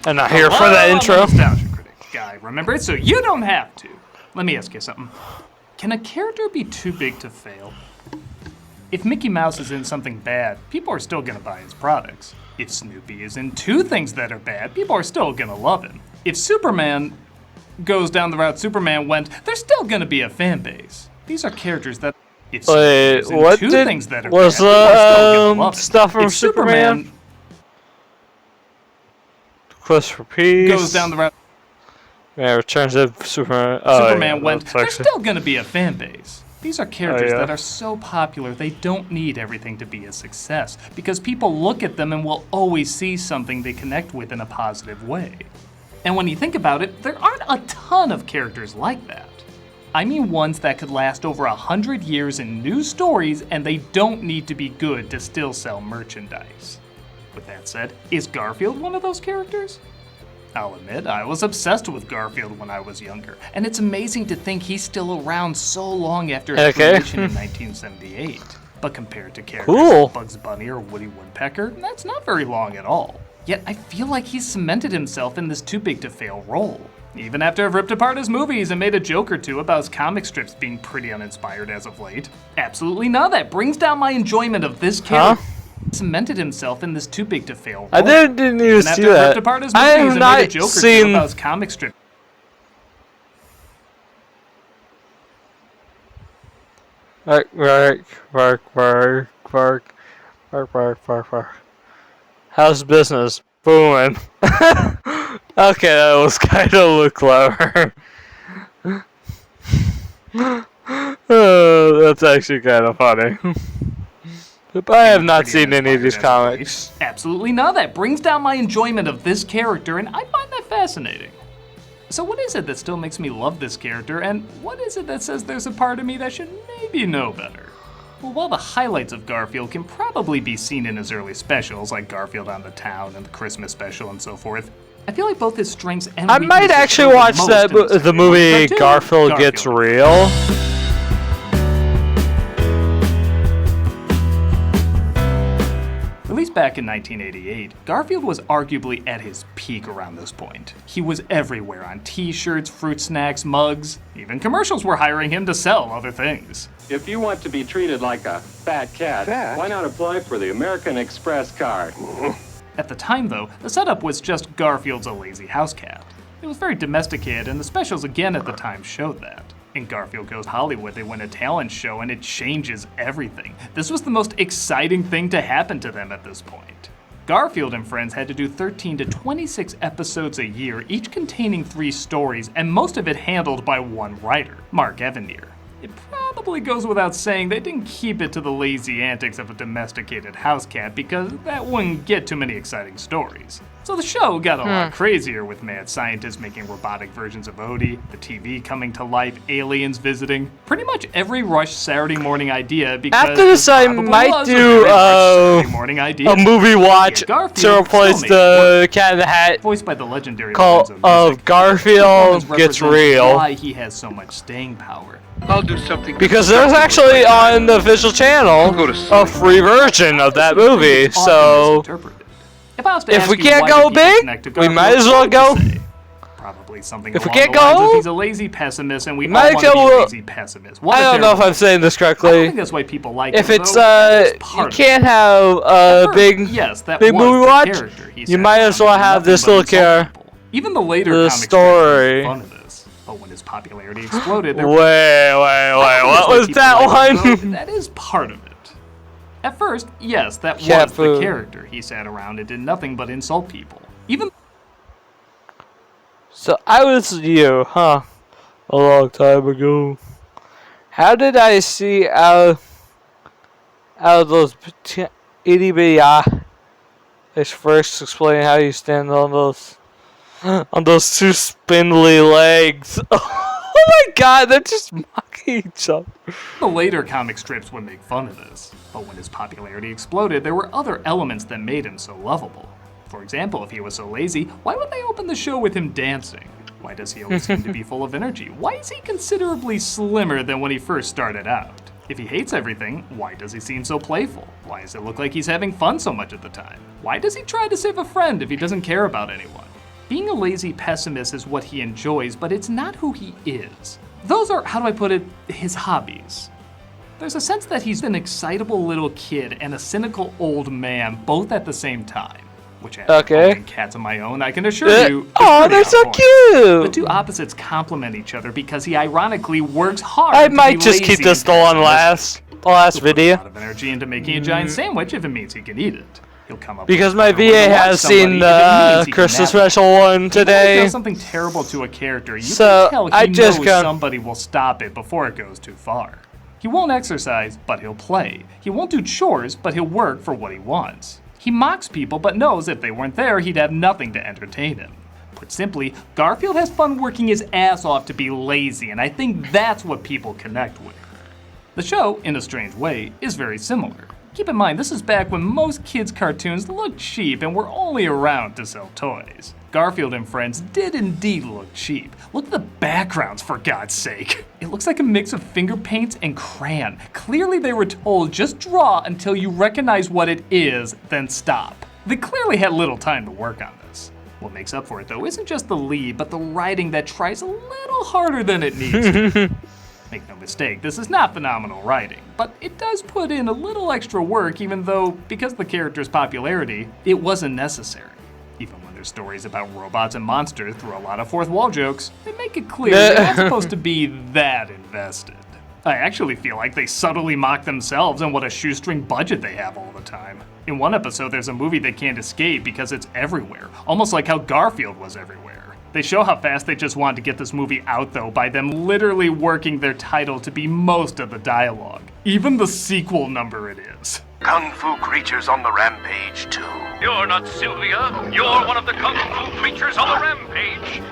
And now here for the intro. Guy, remember it so you don't have to. Let me ask you something. Can a character be too big to fail? If Mickey Mouse is in something bad, people are still gonna buy his products. If Snoopy is in two things that are bad, people are still gonna love him. If Superman goes down the route Superman went, there's still gonna be a fan base. These are characters that if Snoopy is in two things that are bad, people are still gonna love him. Stuff from if Superman Quest for Peace goes down the route. Yeah, Returns of Superman. Superman went. There's still going to be a fan base. These are characters that are so popular they don't need everything to be a success because people look at them and will always see something they connect with in a positive way. And when you think about it, there aren't a ton of characters like that. I mean ones that could last over 100 years in new stories and they don't need to be good to still sell merchandise. With that said, is Garfield one of those characters? I'll admit, I was obsessed with Garfield when I was younger, and it's amazing to think he's still around so long after his creation in 1978. But compared to characters like Bugs Bunny or Woody Woodpecker, that's not very long at all. Yet I feel like he's cemented himself in this too-big-to-fail role. Even after I've ripped apart his movies and made a joke or two about his comic strips being pretty uninspired as of late. Absolutely none of that brings down my enjoyment of this character. Cemented himself in this too-big-to-fail role. I didn't even see that. I have not seen... comic strip. Work. How's business? Booming. Okay, that was kind of clever. Oh, that's actually kind of funny. But I have not seen any of these comics. Absolutely not. That brings down my enjoyment of this character, and I find that fascinating. So what is it that still makes me love this character, and what is it that says there's a part of me that should maybe know better? Well, while the highlights of Garfield can probably be seen in his early specials, like Garfield on the Town and the Christmas special and so forth, I feel like both his strengths and I might actually watch the movie Garfield Gets Real. Released back in 1988, Garfield was arguably at his peak around this point. He was everywhere on t-shirts, fruit snacks, mugs. Even commercials were hiring him to sell other things. If you want to be treated like a fat cat, why not apply for the American Express card? At the time, though, the setup was just Garfield's a lazy house cat. It was very domesticated, and the specials again at the time showed that. In Garfield Goes Hollywood, they win a talent show, and it changes everything. This was the most exciting thing to happen to them at this point. Garfield and Friends had to do 13 to 26 episodes a year, each containing 3 stories, and most of it handled by one writer, Mark Evanier. It probably goes without saying they didn't keep it to the lazy antics of a domesticated house cat because that wouldn't get too many exciting stories. So the show got a lot crazier with mad scientists making robotic versions of Odie, the TV coming to life, aliens visiting, pretty much every Rush Saturday morning idea because after this I might do a movie watch to replace the Cat in the Hat voiced by the legendary called of Garfield Gets Real. Why he has so much staying power. I'll do something because there's actually on the official channel a free version of that movie. So if we can't go big, we might as well go. Probably something. If we can't go home, he's a lazy pessimist, and we all want to be lazy pessimists. I don't know if I'm saying this correctly. I don't think that's why people like if it. If it's you can't have a big movie watch, you might as well have this little character. Even the later the comic story. Fun of this, but when his popularity exploded, wait, what was that one? That is part of it. At first, yes, that was the character. He sat around and did nothing but insult people. Even. So I was you, huh? A long time ago. How did I see out of those itty bitty eyes first explain how you stand on those 2 spindly legs? Oh my god, they're just mocking each other. The later comic strips would make fun of this, but when his popularity exploded, there were other elements that made him so lovable. For example, if he was so lazy, why would they open the show with him dancing? Why does he always seem to be full of energy? Why is he considerably slimmer than when he first started out? If he hates everything, why does he seem so playful? Why does it look like he's having fun so much at the time? Why does he try to save a friend if he doesn't care about anyone? Being a lazy pessimist is what he enjoys, but it's not who he is. Those are, how do I put it, his hobbies. There's a sense that he's an excitable little kid and a cynical old man both at the same time. Which having cats of my own, I can assure you. Oh, they're so cute! The two opposites complement each other because he ironically works hard. I might just keep this the last video. A lot of energy into making a giant sandwich if it means he can eat it. He'll come up because my VA has seen the Christmas special one today. If he does something terrible to a character, you can tell he knows somebody will stop it before it goes too far. He won't exercise, but he'll play. He won't do chores, but he'll work for what he wants. He mocks people, but knows if they weren't there, he'd have nothing to entertain him. Put simply, Garfield has fun working his ass off to be lazy, and I think that's what people connect with. The show, in a strange way, is very similar. Keep in mind, this is back when most kids' cartoons looked cheap and were only around to sell toys. Garfield and Friends did indeed look cheap. Look at the backgrounds, for God's sake. It looks like a mix of finger paints and crayon. Clearly they were told, just draw until you recognize what it is, then stop. They clearly had little time to work on this. What makes up for it, though, isn't just the lead, but the writing that tries a little harder than it needs to. Make no mistake, this is not phenomenal writing, but it does put in a little extra work even though, because of the character's popularity, it wasn't necessary. Even when there's stories about robots and monsters through a lot of fourth wall jokes, they make it clear they're not supposed to be that invested. I actually feel like they subtly mock themselves and what a shoestring budget they have all the time. In one episode, there's a movie they can't escape because it's everywhere, almost like how Garfield was everywhere. They show how fast they just wanted to get this movie out, though, by them literally working their title to be most of the dialogue. Even the sequel number it is. Kung Fu creatures on the rampage, too. You're not Sylvia. You're one of the Kung Fu creatures on the rampage,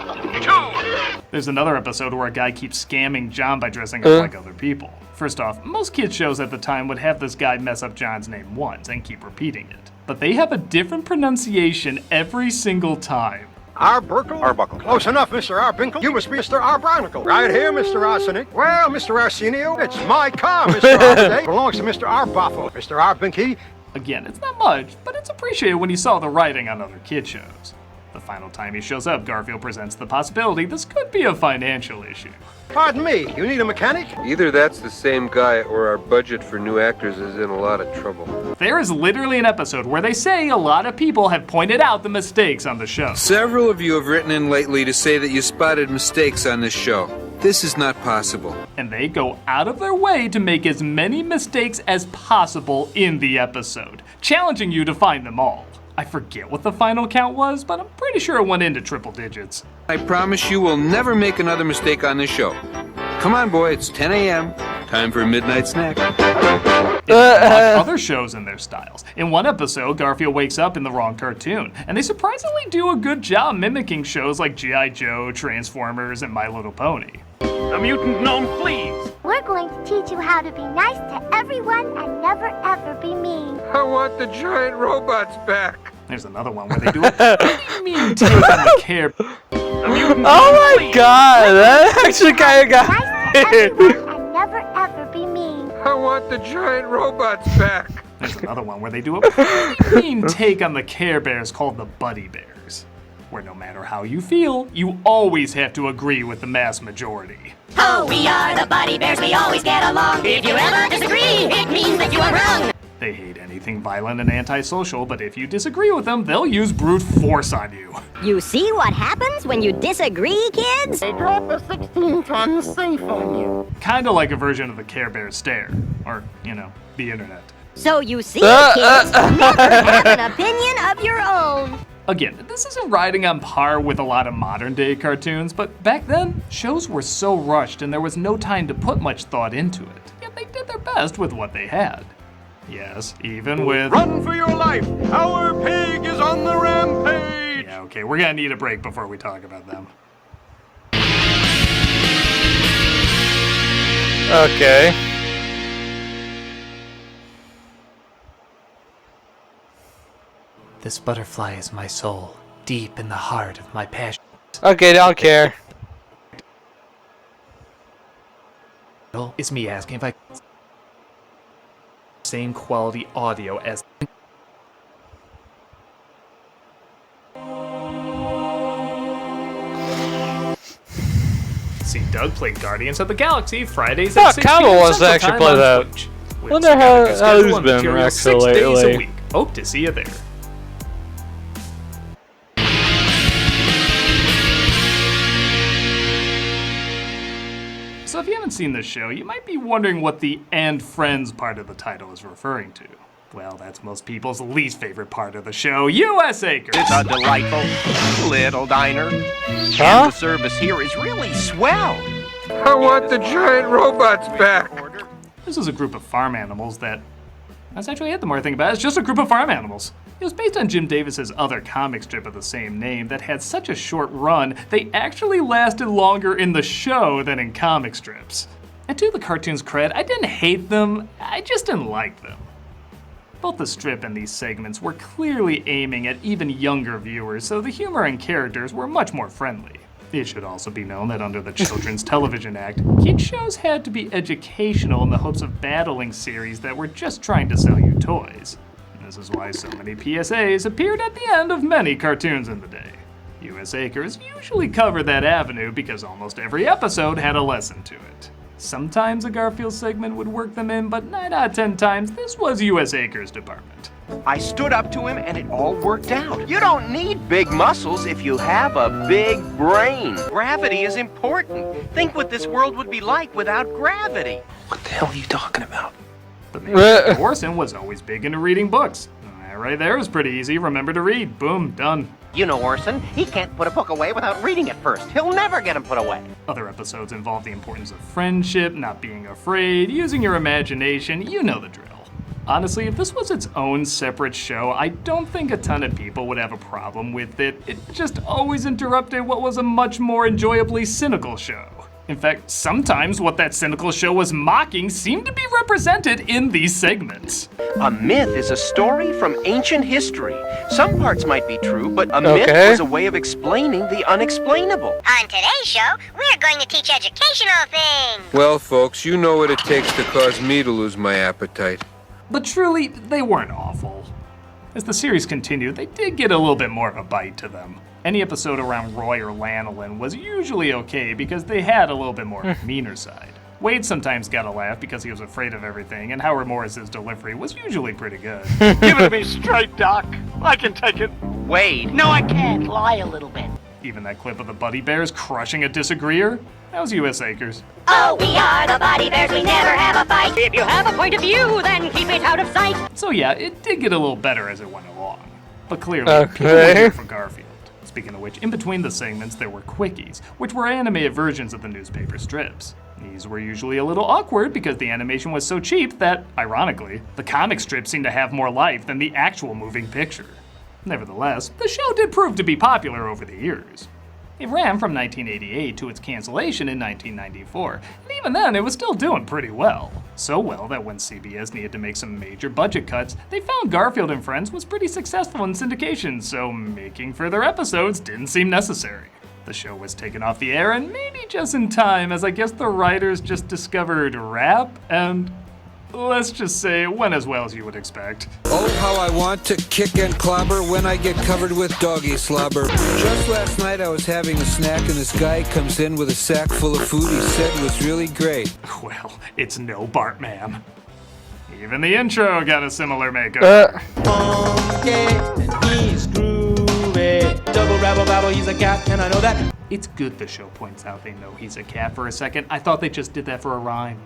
too. There's another episode where a guy keeps scamming John by dressing up like other people. First off, most kids shows at the time would have this guy mess up John's name once and keep repeating it. But they have a different pronunciation every single time. Arbuckle? Arbuckle. Close enough, Mr. Arbuckle. You must be Mr. Arbarnacle. Right here, Mr. Arsenic. Well, Mr. Arsenio, it's my car, Mr. Arbuckle. Belongs to Mr. Arbuckle. Mr. Arbinky. Again, it's not much, but it's appreciated when you saw the writing on other kid shows. The final time he shows up, Garfield presents the possibility this could be a financial issue. Pardon me, you need a mechanic? Either that's the same guy or our budget for new actors is in a lot of trouble. There is literally an episode where they say a lot of people have pointed out the mistakes on the show. Several of you have written in lately to say that you spotted mistakes on this show. This is not possible. And they go out of their way to make as many mistakes as possible in the episode, challenging you to find them all. I forget what the final count was, but I'm pretty sure it went into triple digits. I promise you will never make another mistake on this show. Come on, boy, it's 10 a.m. Time for a midnight snack. Other shows in their styles. In one episode, Garfield wakes up in the wrong cartoon, and they surprisingly do a good job mimicking shows like G.I. Joe, Transformers, and My Little Pony. The mutant gnome flees. We're going to teach you how to be nice to everyone and never ever be mean. I want the giant robots back. There's another one where they do a pretty mean take on the care. Oh my god, that actually kind of got Everyone and never ever be mean. I want the giant robots back. There's another one where they do a pretty mean take on the Care Bears called the Buddy Bears, where no matter how you feel, you always have to agree with the mass majority. Oh, we are the Buddy Bears, we always get along. If you ever disagree, it means that you are wrong. They hate anything violent and antisocial, but if you disagree with them, they'll use brute force on you. You see what happens when you disagree, kids? They drop a 16-ton safe on you. Kinda like a version of the Care Bear stare, or, you know, the internet. So you see, kids, never have an opinion of your own. Again, this isn't riding on par with a lot of modern day cartoons, but back then, shows were so rushed and there was no time to put much thought into it. Yet they did their best with what they had. Yes, even with... Run for your life! Our pig is on the rampage! Yeah, okay, we're gonna need a break before we talk about them. Okay. This butterfly is my soul, deep in the heart of my passion. Okay, don't care. It's me asking if I... Same quality audio as... See Doug played Guardians of the Galaxy Fridays at 6 p.m. Campbell wants to Central actually Time play on that. Twitch. Wonder how he's been actually 6 days a lately. week. Hope to see you there. So if you haven't seen this show, you might be wondering what the "and friends" part of the title is referring to. Well, that's most people's least favorite part of the show, US Acres. It's a delightful little diner. Huh? And the service here is really swell. I want the giant robots back. This is a group of farm animals that... That's actually it, the more I think about it. It's just a group of farm animals. It was based on Jim Davis's other comic strip of the same name that had such a short run, they actually lasted longer in the show than in comic strips. And to the cartoon's cred, I didn't hate them, I just didn't like them. Both the strip and these segments were clearly aiming at even younger viewers, so the humor and characters were much more friendly. It should also be known that under the Children's Television Act, kid shows had to be educational in the hopes of battling series that were just trying to sell you toys. This is why so many PSAs appeared at the end of many cartoons in the day. US Acres usually covered that avenue because almost every episode had a lesson to it. Sometimes a Garfield segment would work them in, but 9 out of 10 times this was US Acres' department. I stood up to him and it all worked out. You don't need big muscles if you have a big brain. Gravity is important. Think what this world would be like without gravity. What the hell are you talking about? The main Orson was always big into reading books. That right there was pretty easy. Remember to read. Boom, done. You know Orson, he can't put a book away without reading it first. He'll never get him put away. Other episodes involve the importance of friendship, not being afraid, using your imagination. You know the drill. Honestly, if this was its own separate show, I don't think a ton of people would have a problem with it. It just always interrupted what was a much more enjoyably cynical show. In fact, sometimes what that cynical show was mocking seemed to be represented in these segments. A myth is a story from ancient history. Some parts might be true, but a myth was a way of explaining the unexplainable. On today's show, we're going to teach educational things. Well, folks, you know what it takes to cause me to lose my appetite. But truly, they weren't awful. As the series continued, they did get a little bit more of a bite to them. Any episode around Roy or Lanolin was usually okay because they had a little bit more meaner side. Wade sometimes got a laugh because he was afraid of everything, and Howard Morris's delivery was usually pretty good. Give it to me straight, Doc. I can take it. Wade. No, I can't. Lie a little bit. Even that clip of the Buddy Bears crushing a disagreeer? That was U.S. Acres. Oh, we are the Buddy Bears, we never have a fight. If you have a point of view, then keep it out of sight. So yeah, it did get a little better as it went along. But clearly, people were here for Garfield. Speaking of which, in between the segments there were quickies, which were animated versions of the newspaper strips. These were usually a little awkward because the animation was so cheap that, ironically, the comic strips seemed to have more life than the actual moving picture. Nevertheless, the show did prove to be popular over the years. It ran from 1988 to its cancellation in 1994, and even then it was still doing pretty well. So well that when CBS needed to make some major budget cuts, they found Garfield and Friends was pretty successful in syndication, so making further episodes didn't seem necessary. The show was taken off the air, and maybe just in time, as I guess the writers just discovered rap, and let's just say it went as well as you would expect. Oh, how I want to kick and clobber when I get covered with doggy slobber. Just last night I was having a snack and this guy comes in with a sack full of food he said was really great. Well, it's no Bartman. Even the intro got a similar makeover. He's groovy. Double rabble babble, he's a cat, and I know that. It's good the show points out they know he's a cat for a second. I thought they just did that for a rhyme.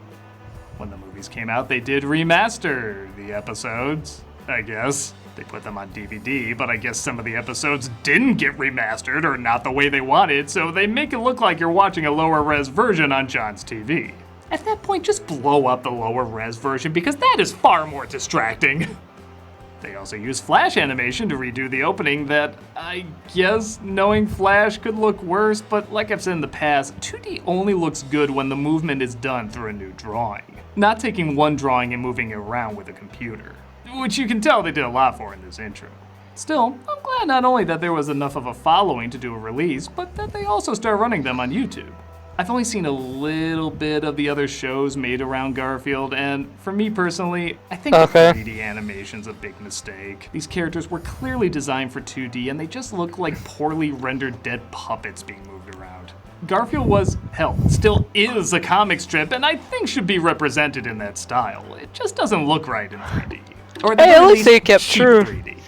When the movies came out, they did remaster the episodes, I guess. They put them on DVD, but I guess some of the episodes didn't get remastered or not the way they wanted, so they make it look like you're watching a lower res version on John's TV. At that point, just blow up the lower res version because that is far more distracting. They also used Flash animation to redo the opening that, I guess, knowing Flash could look worse, but like I've said in the past, 2D only looks good when the movement is done through a new drawing, not taking one drawing and moving it around with a computer, which you can tell they did a lot for in this intro. Still, I'm glad not only that there was enough of a following to do a release, but that they also start running them on YouTube. I've only seen a little bit of the other shows made around Garfield, and for me personally, I think the 3D animation's a big mistake. These characters were clearly designed for 2D, and they just look like poorly rendered dead puppets being moved around. Garfield was, hell, still is a comic strip, and I think should be represented in that style. It just doesn't look right in 3D. Or at least they kept true. 3D.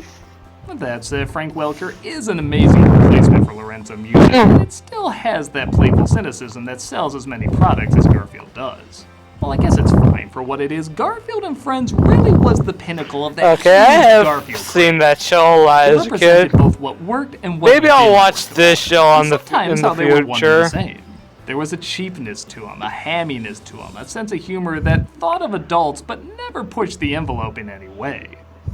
With that said, Frank Welker is an amazing replacement for Lorenzo Music, and it still has that playful cynicism that sells as many products as Garfield does. Well, I guess it's fine for what it is. Garfield and Friends really was the pinnacle of that Okay, I have Garfield seen that show a lot as a kid. Both what worked and what Maybe I'll watch this show on the in the they were one and future. the same. There was a cheapness to them, a hamminess to them, a sense of humor that thought of adults but never pushed the envelope in any way.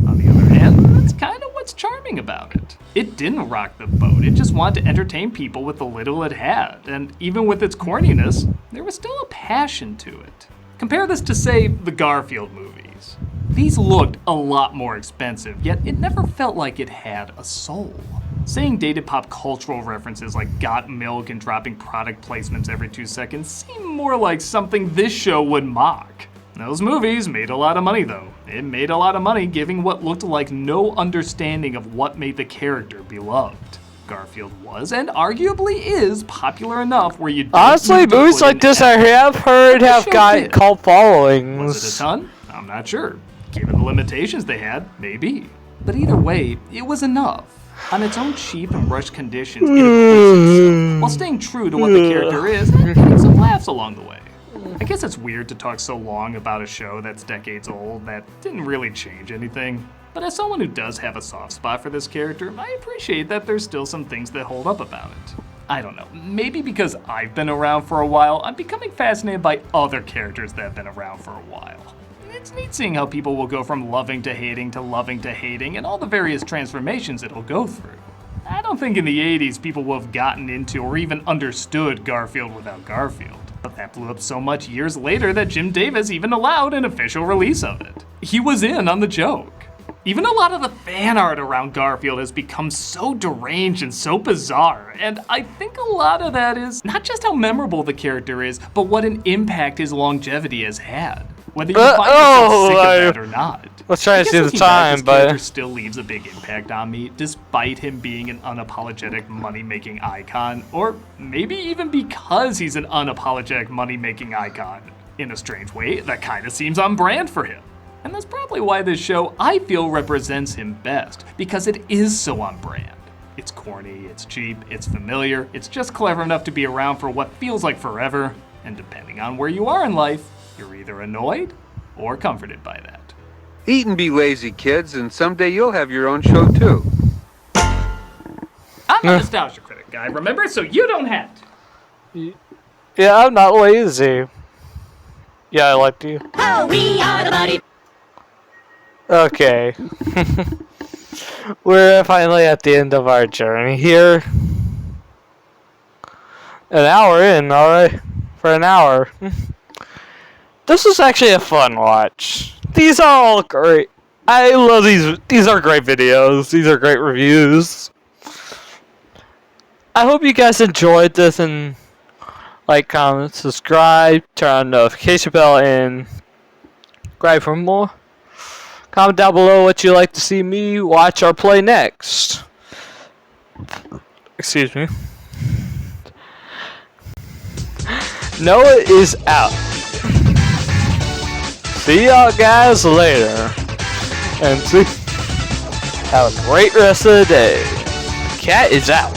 On the other hand, that's kind of what's charming about it. It didn't rock the boat, it just wanted to entertain people with the little it had, and even with its corniness, there was still a passion to it. Compare this to, say, the Garfield movies. These looked a lot more expensive, yet it never felt like it had a soul. Saying dated pop cultural references like got milk and dropping product placements every 2 seconds seemed more like something this show would mock. Those movies made a lot of money though. It made a lot of money giving what looked like no understanding of what made the character beloved. Garfield was, and arguably is, popular enough where you don't Honestly, need to movies put like in this I have heard The have show got did. cult followings. Was it a ton? I'm not sure. Given the limitations they had, maybe. But either way, it was enough. On its own cheap and rushed conditions, it appeased itself, while staying true to what the character is and getting some laughs along the way. I guess it's weird to talk so long about a show that's decades old that didn't really change anything. But as someone who does have a soft spot for this character, I appreciate that there's still some things that hold up about it. I don't know, maybe because I've been around for a while, I'm becoming fascinated by other characters that have been around for a while. It's neat seeing how people will go from loving to hating and all the various transformations it'll go through. I don't think in the 80s people will have gotten into or even understood Garfield without Garfield. But that blew up so much years later that Jim Davis even allowed an official release of it. He was in on the joke. Even a lot of the fan art around Garfield has become so deranged and so bizarre, and I think a lot of that is not just how memorable the character is, but what an impact his longevity has had. Whether you find yourself sick of that or not. Let's try to see the This time, character but still leaves a big impact on me, despite him being an unapologetic money-making icon, or maybe even because he's an unapologetic money-making icon. In a strange way, that kind of seems on brand for him. And that's probably why this show, I feel, represents him best, because it is so on brand. It's corny, it's cheap, it's familiar, it's just clever enough to be around for what feels like forever, and depending on where you are in life, you're either annoyed or comforted by that. Eat and be lazy, kids, and someday you'll have your own show too. I'm a nostalgia critic guy, remember? So you don't have to. yeah, I'm not lazy. Yeah, I liked you. Oh, we are the buddy. Okay. We're finally at the end of our journey here. An hour in, alright? For an hour. This was actually a fun watch. These are all great. I love these. These are great videos. These are great reviews. I hope you guys enjoyed this, and like, comment, subscribe, turn on the notification bell, and subscribe for more. Comment down below what you'd like to see me watch or play next. Excuse me. Noah is out. See y'all guys later. And have a great rest of the day. Cat is out.